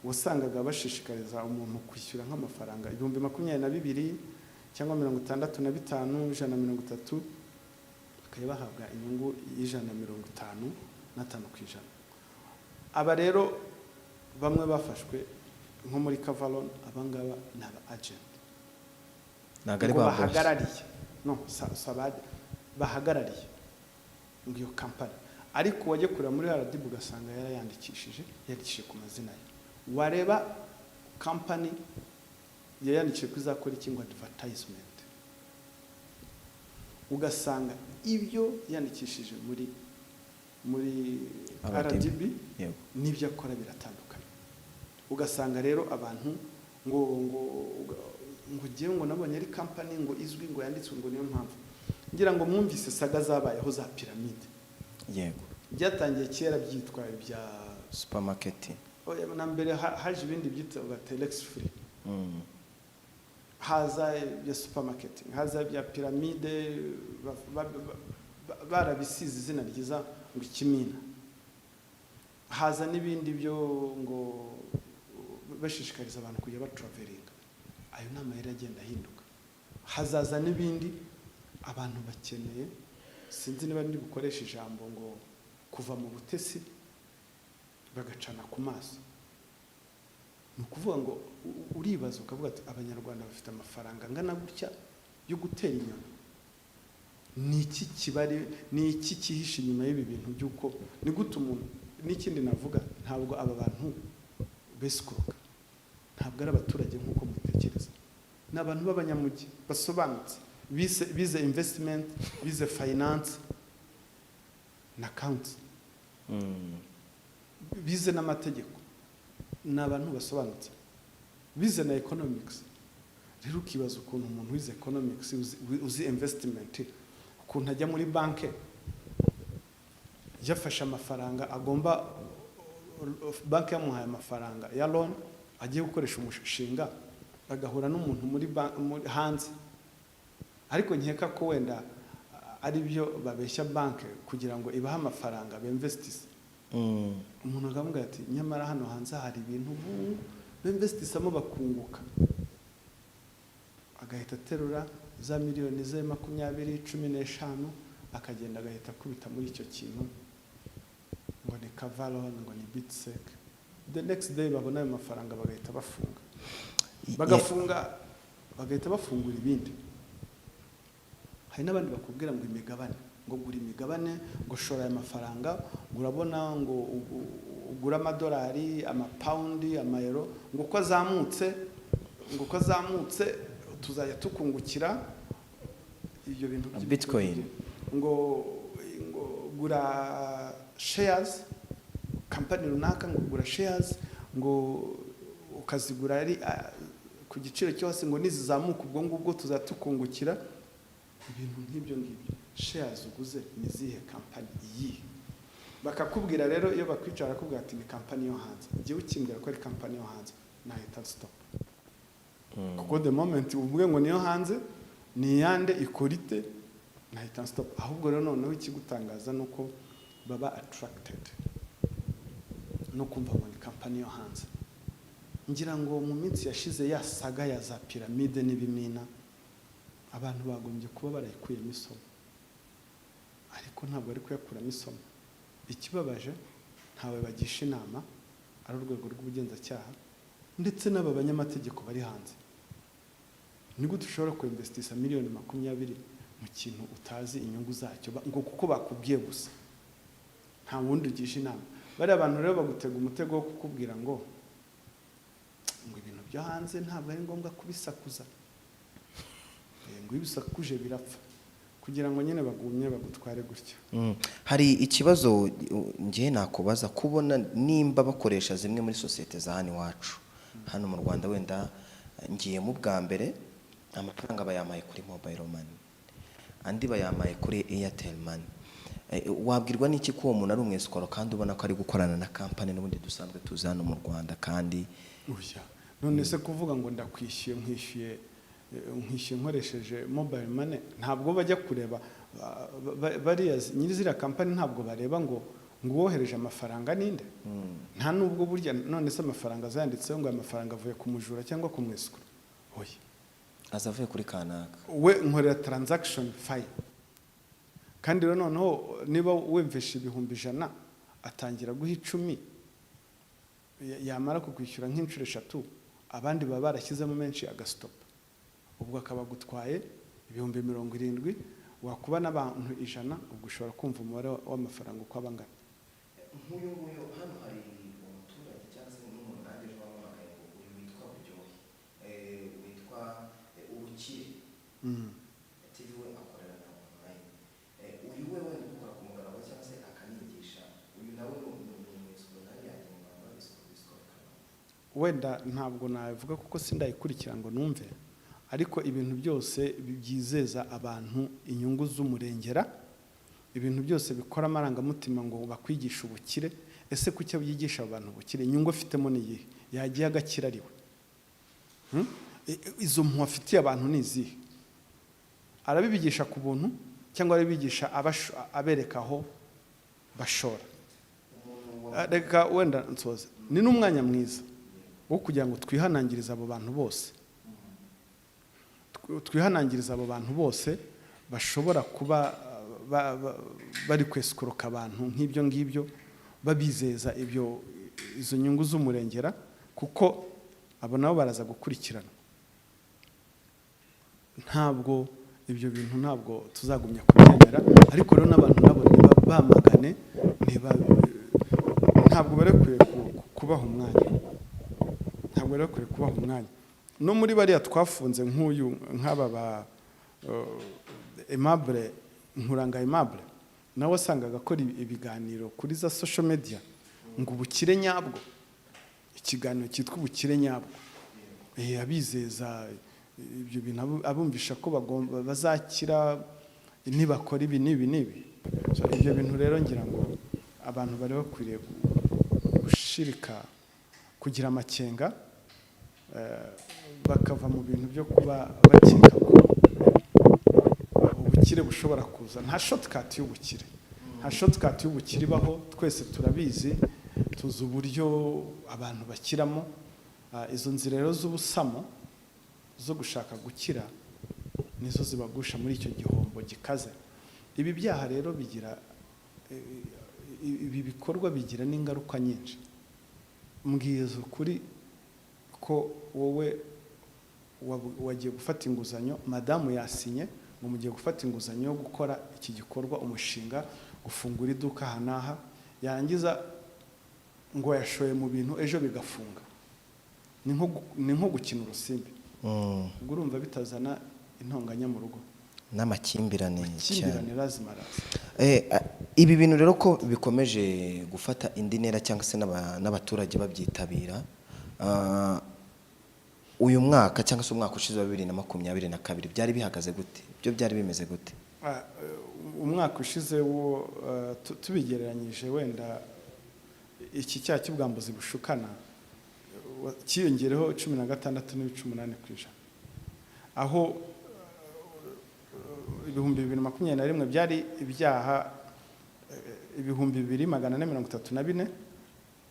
wasangaga bashishikariza umuntu kwishyura nk'amafaranga 22,000 cyangwa 65, 130, bakaba bahabwa inyungu y'155%. Aba rero bamwe bafashwe nko muri Kavalon, abangaba ni aba agent, nagari bahagarariye, bahagarariye ngiyo company. Ariko wajye kureba muri RDB ugasanga yandikishije ku mazina ye. Wareba company yayandikishije ko izakora iki ngo advertisement, ugasanga ibyo yandikishije muri RDB n'ibyo akora biratandukanye. Ugasanga rero abantu ngo giye ngo nabonye ari company ngo izwi ngo yanditswe ngo niyo mpamvu. Ngira ngo mwumvise saga zabayeho za piramide. Byatangiye kera byitwa ibya supermarket. Na mbere haje ibindi byitwa telex free. Haza ya supermarket, haza ya piramide, barabisize izina ryiza ngo Kimina. Haza n'ibindi byo ngo bashishikariza abantu kujya batraveling. Ayo nama yari agenda ahinduka. Hazaza n'ibindi abantu bakeneye, sinzi niba ndi gukoresha ijambo ngo kuva mu butesi bagacana ku maso. Ni ukuvuga ngo uribaza ukavuga ati abanyarwanda bafite amafaranga angana gutya yo gutera inyoni, ni iki kibari, ni iki kihishe inyuma y'ibi bintu by'uko ni gute umuntu. N'ikindi navuga, ntabwo aba bantu besikoroka, ntabwo ari abaturage nk'uko mutekereza, ni abantu b'abanyamujyi basobanutse, bize investment, bize finance na accounts, bize n'amategeko, ni abantu basobanutse, bize na economics. rero ukibaza ukuntu umuntu wize economics uzi investment ukuntu ajya muri banke yafashe amafaranga agomba banke yamuhaye amafaranga ya loan agiye gukoresha umushinga agahura n'umuntu muri hanze ariko nkeka ko wenda ari byo babeshya banke kugira ngo ibahe amafaranga beinvestise umuntu akamubwira ati nyamara hano hanze hari ibintu beinvestisamo bakunguka agahita aterura za miliyoni ze 20-15 akagenda agahita akubita muri icyo kintu ngo ni Cavalon ngo ni Bitsec the next day babona ayo mafaranga bagahita bafunga bagahita bafungura ibindi. Hari n'abandi bakubwira ngo imigabane ngo gura imigabane ngo shora aya mafaranga ngo urabona ngo ugura amadolari amapaundi amayero ngo ko azamutse tuzajya tukungukira ibyo bintu Bitcoin ngo gura shares company runaka ngo gura shares ngo ukazigura ari ku giciro cyose ngo nizizamuka ubwo ngubwo tuzatukungukira ibintu nk'ibyo ngibyo. Shares uguze ni zihe company iyi bakakubwira rero iyo bakwicara akubwira ati ni company yo hanze igihe ukimbwira ko ari company yo hanze nahita stop kuko the moment uvuge ngo niyo hanze ni yande ikorite nahita stop. Ahubwo rero noneho ikigutangaza nuko baba attracted no kumva ngo ni company yo hanze. Ngira ngo mu minsi yashize yasaga ya za piramide n'ibimina abantu bagombye kuba barayikuyemo isomo ariko ntabwo ari kuyakuramo isomo. Ikibabaje ntawe bagisha inama ari urwego rw'ubugenzacyaha ndetse n'aba banyamategeko bari hanze. Niko dushobora kuinvestisa miliyoni 20 mu kintu utazi inyungu zacyo ngo kuko bakubwiye gusa nta wundi ugisha inama. Bari abantu rero bagutega umutego wo kukubwira ngo ibintu byo hanze ntabwo ari ngombwa kubisakuza ngo ibisakuje birapfa kugira ngo nyine bagumye bagutware gutyo. Hari ikibazo ngiye nakubaza kubona nimba bakoresha zimwe muri societe za hano iwacu hano mu Rwanda wenda ngiye mu bwa mbere amafaranga bayamaye kuri mobile money andi bayamaye kuri Airtel money. Wabwirwa n'iki ko uwo muntu ari umwesikoro kandi ubona ko ari gukorana na company n'ubundi dusanzwe tuzi hano mu Rwanda kandi none se kuvuga ngo nkwishyuye nkoresheje mobile money ntabwo bajya kureba bariya nyirizira company ntabwo bareba ngo wohereje amafaranga ninde nta nubwo burya none se amafaranga zanditseho ngo amafaranga avuye ku mujura cyangwa ku mwesikoro oya azavuye kuri kanaka we nkorera transaction file kandi rero noneho niba wemvesha 100 atangira guha 10 yamara kukwishyura nk'inshuro 3 abandi baba barashyizemo menshi agastop ubwo akaba gutwaye 70,000 wakuba n'abantu 100 ubwo ushobora kumva umubare w'amafaranga uko abangana. Nk'uyu hano hari umuturage cyangwa se n'umuntu nanjye wamamaye uyu witwa Buryohe witwa Ubukire TV we akorera na online uyu we wenda ukora ku mugaragaro cyangwa se akanigisha uyu nawe wenda ntabwo navuga kuko sindayikurikira ngo numve ariko ibintu byose byizeza abantu inyungu z'umurengera ibintu byose bikora amarangamutima ngo bakwigisha ubukire. Ese kucyo byigisha abantu ubukire inyungu afitemo niyihe yagiye agakira ariwe izo mpu afitiye abantu nizihe arabibigisha ku buntu cyangwa arabigisha abereka aho bashora. Reka wenda nsoza ni n'umwanya mwiza wo kugira ngo twihanangirize abo bantu bose bashobora kuba bari kwesikuruka abantu nk'ibyo ngibyo babizeza izo nyungu z'umurengera kuko abo nabo baraza gukurikirana. Ntabwo ibyo bintu ntabwo tuzagumya kubyemera ariko rero n'abantu nabo bamagane ntabwo barekwiye kubaha umwanya no muri bariya twafunze nk'uyu nk'aba ba Aimable Nkuranga Aimable nawe wasangaga akora ibiganiro kuri za social media ngo ubukire nyabwo ikiganiro cyitwa ubukire nyabwo abizeza ibyo bintu abumvisha ko bagomba bazakira nibakora ibi n'ibi. So ibyo bintu rero ngira ngo abantu bari bakwiriye gushirika kugira amakenga bakava mu bintu byo kuba bakeka ko ubukire bushobora kuza. Nta shortcut y'ubukire, nta shortcut y'ubukire ibaho. Twese turabizi, tuzi uburyo abantu bakiramo. Izo nzira rero z'ubusamo zo gushaka gukira nizo zibagusha muri icyo gihombo gikaze. Ibi byaha rero bigira ibi bikorwa bigira n'ingaruka nyinshi. Mbwiza ukuri ko wowe wagiye gufata inguzanyo, madamu yasinye ngo mugiye gufata inguzanyo yo gukora iki gikorwa, umushinga, gufungura iduka hanaha, yarangiza ngo yashoye mu bintu ejo bigafunga. Ni nko gukina urusimbi. Ubwo urumva bitazana intonganya mu rugo n'amakimbirane cyane lazima. Ibi bintu rero ko bikomeje gufata indi ntera cyangwa se n'abaturage babyitabira, uyu mwaka cyangwa se umwaka ushize wa 2022 byari bihagaze gute? Byo byari bimeze gute? Umwaka ushize wo tubigereranyije, wenda iki cyaha cy'ubwambuzi bushukana kiyongereho 16.8%, aho 2021 byari ibyaha 2434,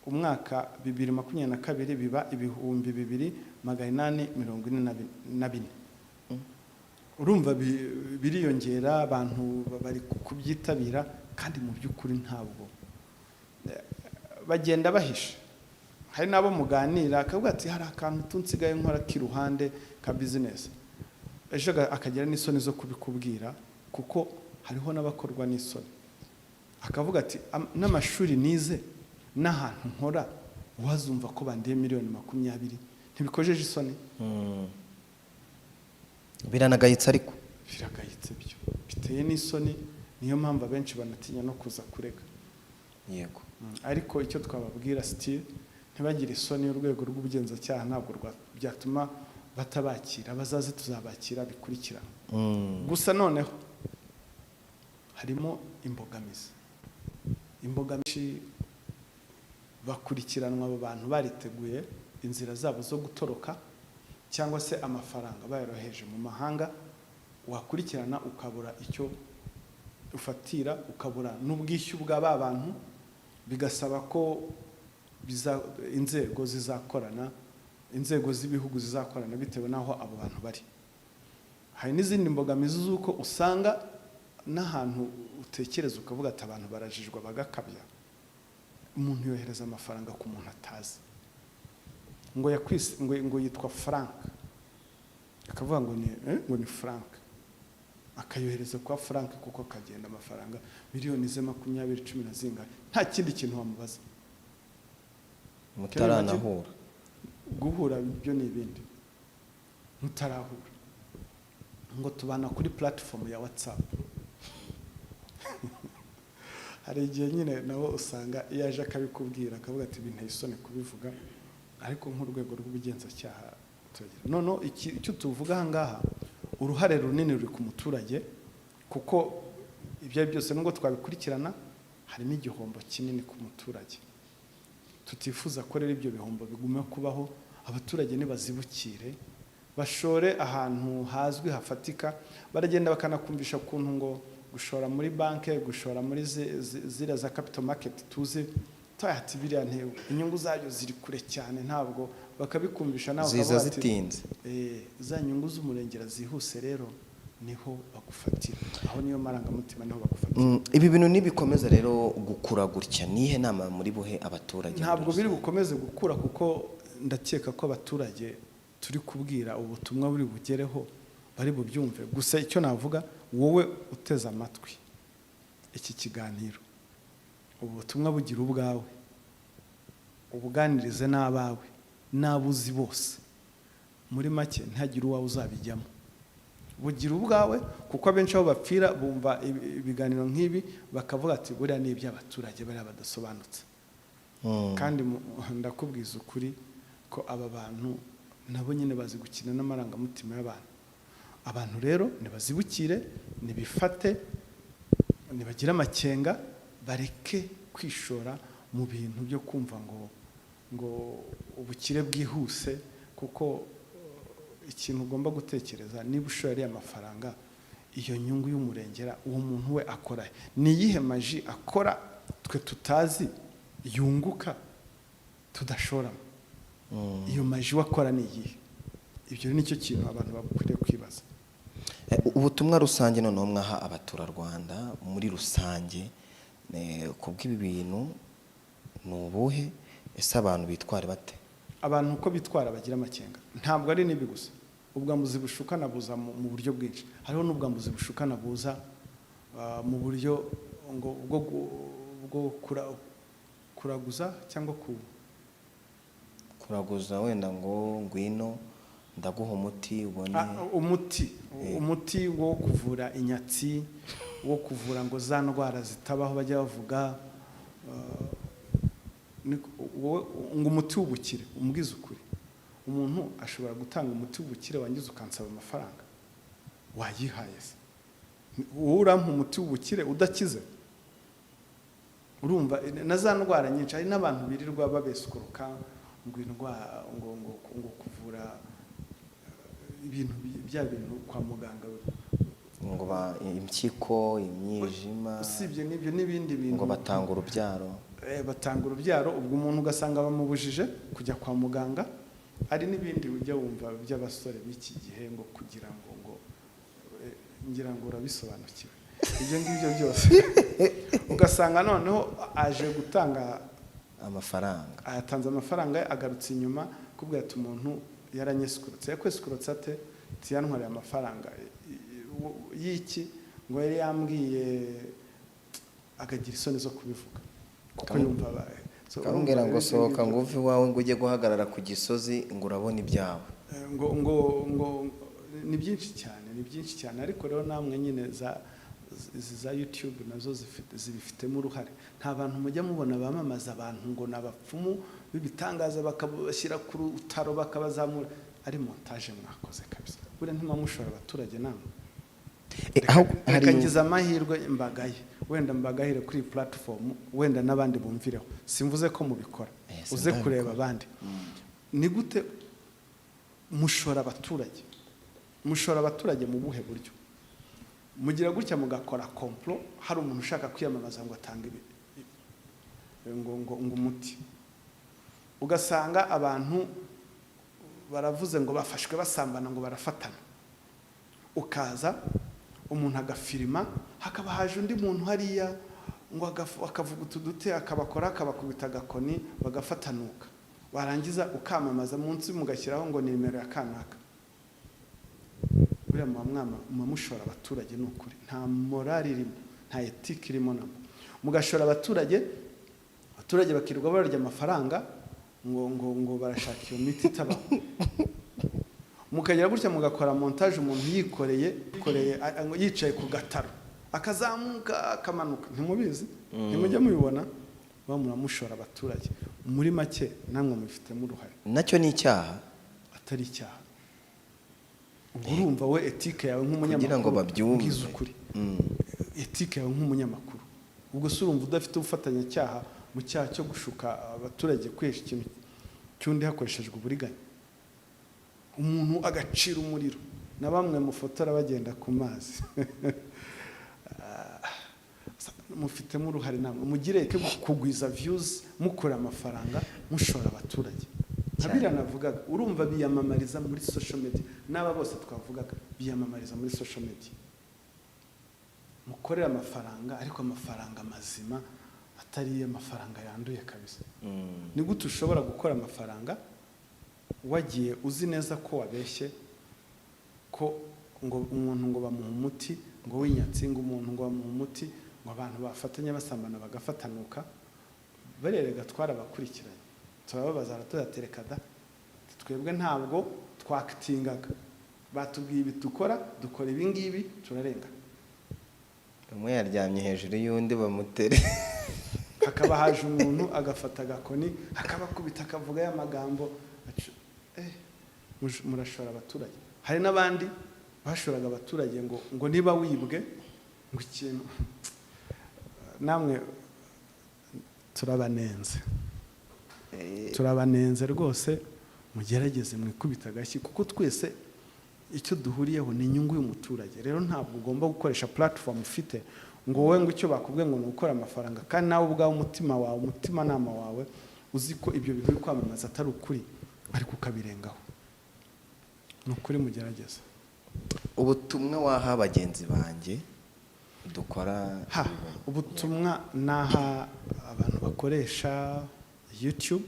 umwaka 2022 biba 2844. Urumva biriyongera, abantu bari kubyitabira, kandi mu by'ukuri ntabwo bagenda bahisha. Hari nabo muganira akavuga ati hari akantu tunsigaye nkora kiruhande ka business, ejo akagira n'isoni zo kubikubwira, kuko hariho n'abakorwa n'isoni. Akavuga ati n'amashuri nize n'ahantu nkora wazumva ko bandiye miliyoni 20, ntibikojeje isoni. Biranagayitse, ariko biragayitse, byo biteye n'isoni. Niyo mpamvu abenshi banatinya no kuza kurega. Yego. Ariko icyo twababwira still ntibagire isoni. Urwego rw'ubugenzacyaha ntabwo byatuma batabakira, bazaze tuzabakira bikurikirana. Gusa noneho harimo imbogamizi bakurikiranwa abo bantu bariteguye inzira zabo zo gutoroka, cyangwa se amafaranga bayaroheje mu mahanga, wakurikirana ukabura icyo ufatira, ukabura n'ubwishyu bw'aba bantu, bigasaba ko inzego zizakorana, inzego z'ibihugu zizakorana bitewe n'aho abo bantu bari. Hari n'izindi mbogamizi z'uko usanga n'ahantu utekereza ukavuga ati abantu barajijwa bagakabya, umuntu yohereza amafaranga ku muntu atazi, ngo yitwa Frank, akavuga ngo ni Frank, akayohereza kwa Frank, kuko akagenda amafaranga miliyoni 20 zingahe, nta kindi kintu wamubaza, mutaranahura. Guhura byo ni ibindi, mutarahura, ngo tubana kuri platform ya WhatsApp. Hari igihe nyine nawo usanga iyo aje akabikubwira akavuga ati binteye isoni kubivuga, ariko nk'urwego rw'ubugenzacyaha tugira nono icyo tuvuga ahangaha, uruhare runini ruri ku muturage, kuko ibyo byose nubwo twabikurikirana harimo igihombo kinini ku muturage. Tutifuza ko rero ibyo bihombo bigume kubaho. Abaturage nibazibukire, bashore ahantu hazwi hafatika. Baragenda bakanakumvisha kuntu ngo gushora muri banke, gushora muri zira za capital market, tuzi tayati biriya ntego inyungu zayo ziri kure cyane, ntabwo bakabikumvisha nawe ziza zitinze. Za nyungu z'umurengera zihuse rero niho bagufatira, aho niyo marangamutima niho bagufatira. Ibi bintu nibikomeza rero gukura gutya, nihe nama muri buhe abaturage? Ntabwo biri bukomeze gukura, kuko ndakeka ko abaturage turi kubwira ubutumwa buri bugereho bari bubyumve. Gusa icyo navuga, wowe uteze amatwi iki kiganiro, ubutumwa bugira ubwawe, ubuganirize n'abawe n'abuzi bose. Muri make ntihagire uwawe uzabijyamo, bugira ubwawe, kuko abenshi aho bapfira bumva ibiganiro nk'ibi bakavuga ati buriya ni iby'abaturage bari badasobanutse. Kandi ndakubwiza ukuri ko aba bantu nabo nyine bazi gukina n'amarangamutima y'abantu. Abantu rero nibazibukire, nibifate, nibagira amakenga, bareke kwishora mu bintu byo kumva ngo ubukire bwihuse, kuko ikintu ugomba gutekereza, niba ushora amafaranga, iyo nyungu y'umurengera uwo muntu we akora ni iyihe maji akora twe tutazi yunguka tudashoramo? Iyo maji wakora ni iyihe? Ibyo ni cyo kintu abantu bakwiriye kwibaza. Ubutumwa rusange noneho mwaha abaturarwanda muri rusange kubw'ibi bintu ni ubuhe? Ese abantu bitware bate? Abantu uko bitwara bagira amakenga, ntabwo ari nibi gusa. Ubwambuzi bushukana buza mu buryo bwinshi. Hariho n'ubwambuzi bushukana buza mu buryo bwo kuraguza cyangwa kuraguza, wenda ngo ngwino ndaguha umuti ubone umuti wo kuvura inyatsi, wo kuvura ngo za ndwara zitabaho bajya bavuga, ngo umuti w'ubukire. Umbwiza ukuri, umuntu ashobora gutanga umuti w'ubukire wangiza ukansaba amafaranga, wayihaye se? Wowe urampa umuti w'ubukire udakize? Urumva na za ndwara nyinshi, hari n'abantu birirwa babesukoroka ngo indwara ngo kuvura ibintu bya bintu kwa muganga, ngo impyiko, imyijima, usibye n'ibyo n'ibindi bintu, ngo batanga urubyaro. Batanga urubyaro, ubwo umuntu ugasanga bamubujije kujya kwa muganga. Hari n'ibindi ujya wumva by'abasore b'iki gihe ngo kugira ngo ngira ngo urabisobanukiwe, ibyo ngibyo byose ugasanga noneho aje gutanga amafaranga, ayatanze amafaranga, agarutse inyuma kubwira ati umuntu yaranyesikurutse. Yakwesikurutse ate? Tiyantwariye amafaranga y'iki? Ngo yari yambwiye, akagira isoni zo kubivuga kuko yumva kambwira ngo sohoka ngo uve iwawe ngo ujye guhagarara ku gisozi ngo urabona ibyawe. ngo ni byinshi cyane, ariko rero namwe nyine za YouTube nazo zibifitemo uruhare. Nta bantu mujya mubona bamamaza abantu ngo nabapfumu bibitangaza bakabashyira ku rutaro bakabazamura, ari montage mwakoze kabisa. Bure ntimamushora abaturage namwe. Reka ngize amahirwe mbagaye, wenda mbagahire kuri platform, wenda n'abandi bumvireho. Simvuze ko mubikora, uze kureba abandi. Ni gute mushora abaturage? Mushora abaturage mu buhe buryo? Mugira gutya mugakora complot, hari umuntu ushaka kwiyamamaza ngo atange ngo umuti, ugasanga abantu baravuze ngo bafashwe basambana ngo barafatana, ukaza umuntu agafirima, hakaba haje undi muntu hariya ngo akavuga utudute, akabakora, akabakubita agakoni, bagafatanuka, warangiza ukamamaza munsi mugashyiraho ngo nimero ya kanaka. Buriya mushora abaturage n'ukuri, nta morali irimo, nta etike irimo namo. Mugashora abaturage bakirirwa bararya amafaranga ngo barashaka iyo miti itabaho. Mukagira gutya mugakora montage, umuntu yikoreye yicaye ku gataro, akazamuka akamanuka. Ntimubizi? Ntimujya mubibona? Muramushora abaturage. Muri make namwe mubifitemo uruhare. Nacyo ni icyaha? Atari icyaha. Urumva we etike yawe nk'umunyamakuru, kugira ngo babyumve ukuri, etike yawe nk'umunyamakuru, ubwo se urumva udafite ubufatanyacyaha mu cyaha cyo gushuka abaturage kwesha ikintu cyundi hakoreshejwe uburiganya? Umuntu agacira umuriro, na bamwe mufotora bagenda ku mazi. Mufitemo uruhare namwe, mugire kugwiza views, mukora amafaranga, mushora abaturage. Nabira navugaga, urumva biyamamariza muri social media, n'aba bose twavugaga biyamamariza muri social media. Mukorera amafaranga, ariko amafaranga mazima, atari amafaranga yanduye kabisa. Ni gute ushobora gukora amafaranga wagiye uzi neza ko wabeshye, ko ngo umuntu ngo bamuha umuti ngo w'inyatsi, ngo umuntu ngo bamuha umuti ngo abantu bafatanye basambana bagafatanuka? Barerega twarabakurikiranye, turababaza aratudatereka da, twebwe ntabwo twakitingaga, batubwiye ibi dukora ibi ngibi, turarenga. Umwe yaryamye hejuru y'undi bamutere, hakaba haje umuntu agafata agakoni, akabakubita, akavuga ya magambo murashora abaturage. Hari n'abandi bashoraga abaturage ngo niba wibwe ngo ikintu, namwe turabanenze rwose, mugerageze mwikubita agashyi, kuko twese icyo duhuriyeho ni inyungu y'umuturage. Rero ntabwo ugomba gukoresha platform ufite ngo wowe ngo icyo bakubwiye ngo ni gukora amafaranga, kandi nawe ubwawe umutimanama wawe uzi ko ibyo bintu uri kwamamaza atari ukuri, ariko ukabirengaho. Ni ukuri mugerageza. Ubutumwa waha bagenzi banjye dukora ubutumwa naha abantu bakoresha YouTube.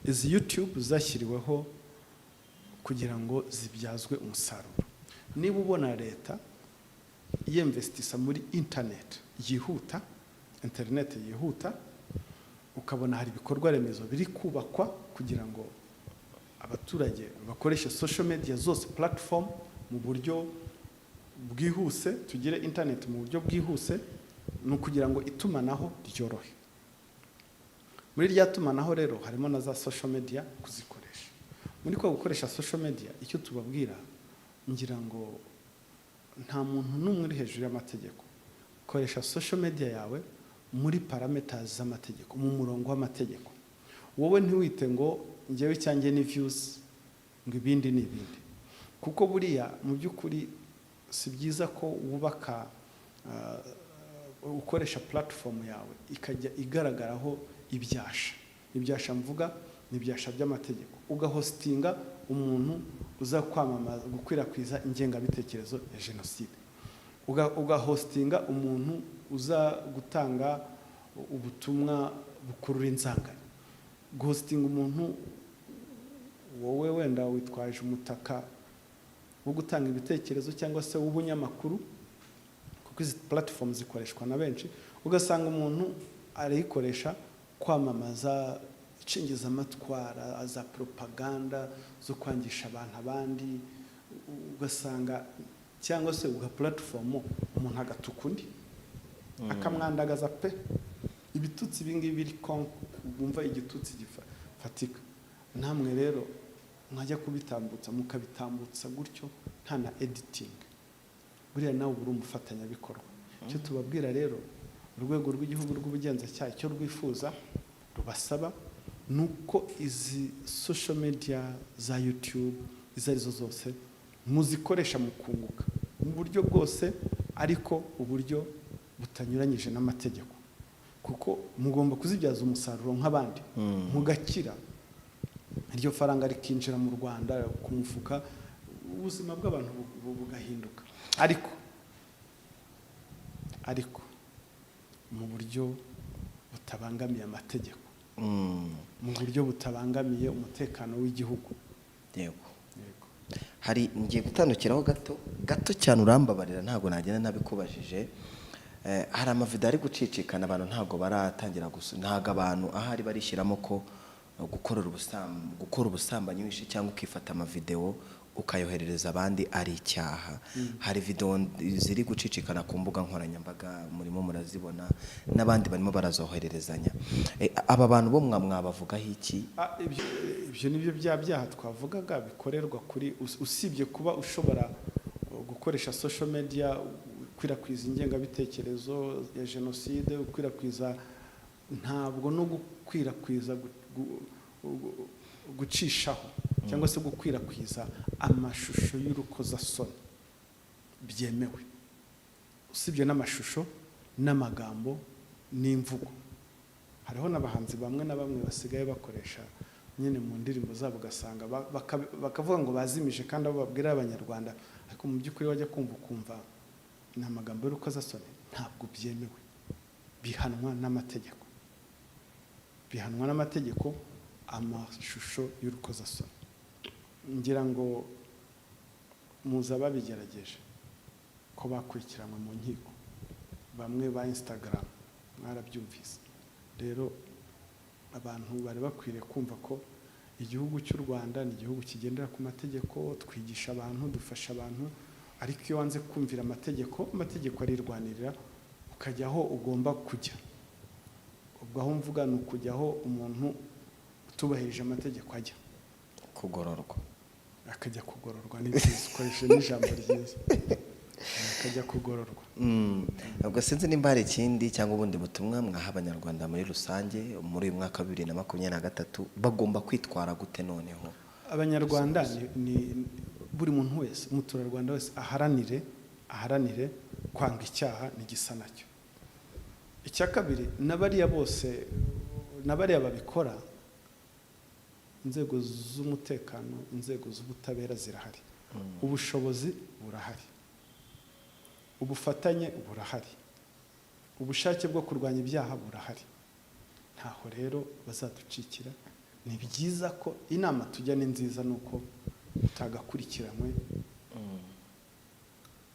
Izi YouTube zashyiriweho kugira ngo zibyazwe umusaruro. Niba ubona leta yinvestisa muri internet yihuta, ukabona hari ibikorwa remezo biri kubakwa kugira ngo abaturage bakoreshe social media zose platform mu buryo bwihuse, tugire internet mu buryo bwihuse, no kugira ngo itumanaho ryorohe. Muri rya tumanaho rero harimo na za social media kuzikoresha. Muri ko gukoresha social media, icyo tubabwira, ngira ngo nta muntu n'umwe uri hejuru y'amategeko. Koresha social media yawe muri parameters z'amategeko, mu murongo w'amategeko. Wowe ntiwite ngo njyewe cyanjye ni views, ngo ibindi ni ibindi, kuko buriya mu by'ukuri si byiza ko wubaka ukoresha platform yawe ikajya igaragaraho ibyasha mvuga ni ibyasha by'amategeko, ugahostinga umuntu uza kwamamaza gukwirakwiza ingengabitekerezo ya jenoside, ugahostinga umuntu uza gutanga ubutumwa bukurura inzangano, guhostinga umuntu wowe wenda witwaje umutaka wo gutanga ibitekerezo cyangwa se w'ubunyamakuru, kuko izi platform zikoreshwa na benshi, ugasanga umuntu arayikoresha kwamamaza icingiza amatwara za propaganda zo kwangisha abantu abandi, ugasanga cyangwa se uga platform umuntu agatuka undi akamwandagaza pe. Ibitutsi bingibi biri bumva igitutsi gifatika. Namwe rero mwajya kubitambutsa mukabitambutsa gutyo nta na editing, buriya nawe uri umufatanyabikorwa. Icyo tubabwira rero, urwego rw'igihugu rw'ubugenzacyaha icyo rwifuza rubasaba nuko izi social media za YouTube izo arizo zose muzikoresha mu kunguka mu buryo bwose, ariko uburyo butanyuranyije n'amategeko, kuko mugomba kuzibyaza umusaruro nk'abandi, mugakira iryo faranga rikinjira mu Rwanda ku mufuka, ubuzima bw'abantu bugahinduka, ariko mu buryo butabangamiye amategeko, mu buryo butabangamiye umutekano w'igihugu. Yego. Hari ngiye gutandukiraho gato cyane, urambabarira ntabwo nagenda nabikubajije. Hari amavideo ari gucicikana, abantu ntabwo baratangira ntabwo abantu ahari barishyiramo ko gukora ubusambanyi wishe cyangwa ukifata amavideo ukayoherereza abandi ari icyaha. Hari video ziri gucicikana ku mbuga nkoranyambaga, murimo murazibona, n'abandi barimo barazohererezanya. Aba bantu bo mwabavugaho iki? Ibyo nibyo byaha twavugaga bikorerwa kuri, usibye kuba ushobora gukoresha social media ukwirakwiza ingengabitekerezo ya jenoside, ukwirakwiza, ntabwo no gukwirakwiza gucishaho cyangwa se gukwirakwiza amashusho y'urukozasoni byemewe, usibye n'amashusho n'amagambo n'imvugo. Hariho n'abahanzi bamwe na bamwe basigaye bakoresha nyine mu ndirimbo zabo, ugasanga bakavuga ngo bazimije kandi abo babwira abanyarwanda, ariko mu by'ukuri wajya kumva ni amagambo y'urukozasoni. Ntabwo byemewe, bihanwa n'amategeko, amashusho y'urukozasoni. Ngira ngo muza babigerageje ko bakurikiranwe mu nkiko, bamwe ba Instagram mwarabyumvise. Rero abantu bari bakwiriye kumva ko igihugu cy'u Rwanda ni igihugu kigendera ku mategeko, twigisha abantu, dufasha abantu, ariko iyo wanze kumvira amategeko arirwanirira, ukajya aho ugomba kujya. Ubwo aho mvuga ni ukujya aho umuntu utubahirije amategeko ajya kugororwa. akajya kugororwa n'ibyiza ukoresheje n'ijambo ryiza akajya kugororwa. Ubwo sinzi nimba hari ikindi cyangwa ubundi butumwa mwaha abanyarwanda muri rusange muri uyu mwaka wa 2023 bagomba kwitwara gute noneho? Abanyarwanda ni buri muntu wese, umuturarwanda wese aharanire kwanga icyaha n'igisa nacyo. Icya kabiri, n'abariya bose n'abariya babikora, inzego z'umutekano, inzego z'ubutabera zirahari, ubushobozi burahari, ubufatanye burahari, ubushake bwo kurwanya ibyaha burahari. Ntaho rero bazaducikira. Ni byiza ko inama tujya ni nziza, nuko utagakurikiranwe.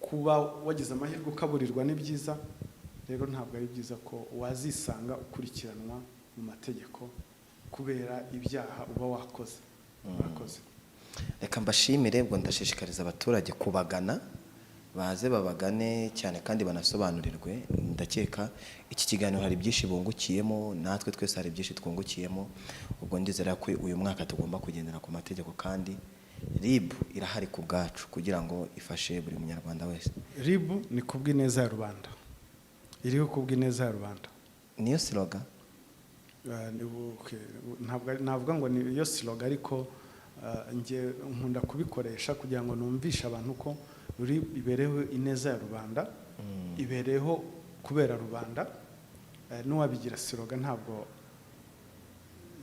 Kuba wagize amahirwe ukaburirwa ni byiza, rero ntabwo ari byiza ko wazisanga ukurikiranwa mu mategeko kubera ibyaha uba wakoze. Murakoze. Reka mbashimire, ubwo ndashishikariza abaturage kubagana, baze babagane cyane kandi banasobanurirwe. Ndakeka iki kiganiro hari byinshi bungukiyemo, natwe twese hari byinshi twungukiyemo. Ubwo ndizera ko uyu mwaka tugomba kugendera ku mategeko, kandi RIB irahari ku bwacu kugira ngo ifashe buri munyarwanda wese. RIB ni kubw'ineza ya rubanda, iriho kubw'ineza ya rubanda. Niyo slogan? Navuga ngo ni iyo slogan, ariko nge nkunda kubikoresha kugira ngo numvishe abantu ko RIB ibereho ineza ya rubanda, ibereho kubera rubanda. N'uwabigira slogan ntabwo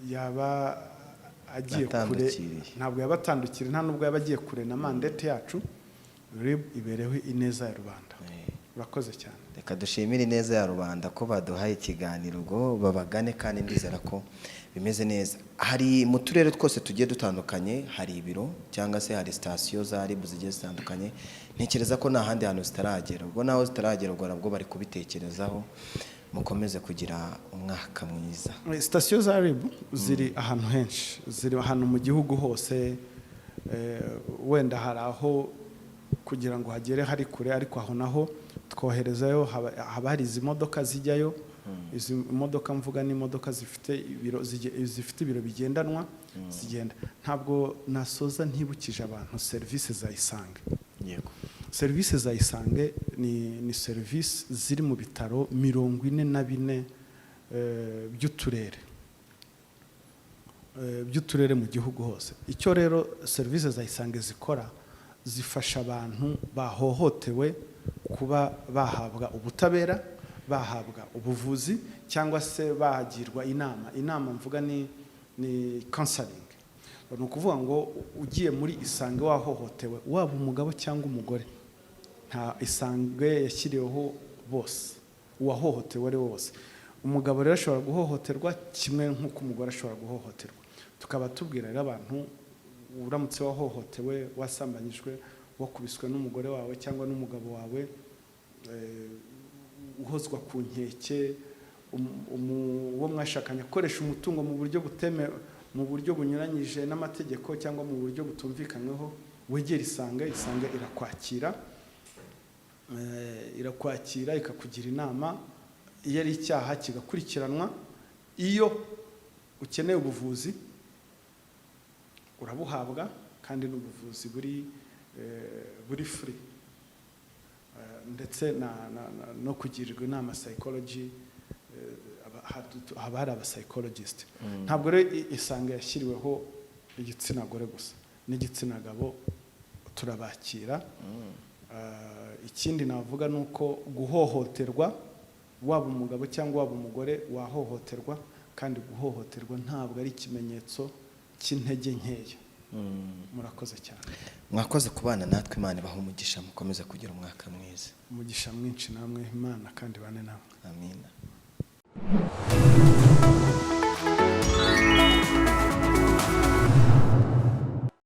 yaba agiye kure, ntabwo yaba atandukira, nta nubwo yaba agiye kure na mandate yacu. RIB ibereho ineza ya rubanda. Urakoze cyane. Reka dushimire ineza ya rubanda ko baduhaye ikiganiro, ubwo babagane kandi ndizera ko bimeze neza. Hari mu turere twose tugiye dutandukanye hari ibiro cyangwa se hari sitasiyo za RIB zigiye zitandukanye. Ntekereza ko nta handi hantu zitaragera, ubwo naho zitaragera ubwo nabwo bari kubitekerezaho. Mukomeze kugira umwaka mwiza. Sitasiyo za RIB ziri ahantu henshi, ziri ahantu mu gihugu hose. Wenda hari aho kugira ngo hagere hari kure, ariko aho naho twoherezayo, haba hari izi modoka zijyayo. Izi modoka mvuga ni imodoka zifite ibiro bigendanwa zigenda. Ntabwo nasoza ntibukije abantu serivisi za Isange. Yego. Serivisi za Isange ni serivisi ziri mu bitaro 44 by'uturere mu gihugu hose. Icyo rero serivisi za Isange zikora, zifasha abantu bahohotewe kuba bahabwa ubutabera, bahabwa ubuvuzi, cyangwa se bahagirwa inama mvuga ni counseling. Ni ukuvuga ngo ugiye muri Isange wahohotewe, waba umugabo cyangwa umugore, nta Isange yashyiriweho bose, uwahohotewe ari wose. Umugabo rero ashobora guhohoterwa kimwe nk'uko umugore ashobora guhohoterwa. Tukaba tubwira rero abantu, uramutse wahohotewe, wasambanyijwe, wakubiswe n'umugore wawe cyangwa n'umugabo wawe, uhozwa ku nkeke, uwo mwashakanye akoresha umutungo mu buryo mu buryo bunyuranyije n'amategeko cyangwa mu buryo butumvikanyweho, wegera Isange irakwakira ikakugira inama. Iyo ari icyaha kigakurikiranwa, iyo ukeneye ubuvuzi urabuhabwa, kandi n'ubuvuzi buri free, ndetse no kugirirwa inama psychology. Haba hari psychologist. Ntabwo rero Isange yashyiriweho igitsina gore gusa, n'igitsina gabo turabakira. Ikindi navuga nuko guhohoterwa, waba umugabo cyangwa waba umugore wahohoterwa, kandi guhohoterwa ntabwo ari ikimenyetso cy'intege nkeya. Murakoze cyane. Mwakoze kubana natwe, Imana ibahe umugisha, mukomeze kugira umwaka mwiza. Umugisha mwinshi namwe, Imana kandi bane namwe. Amina.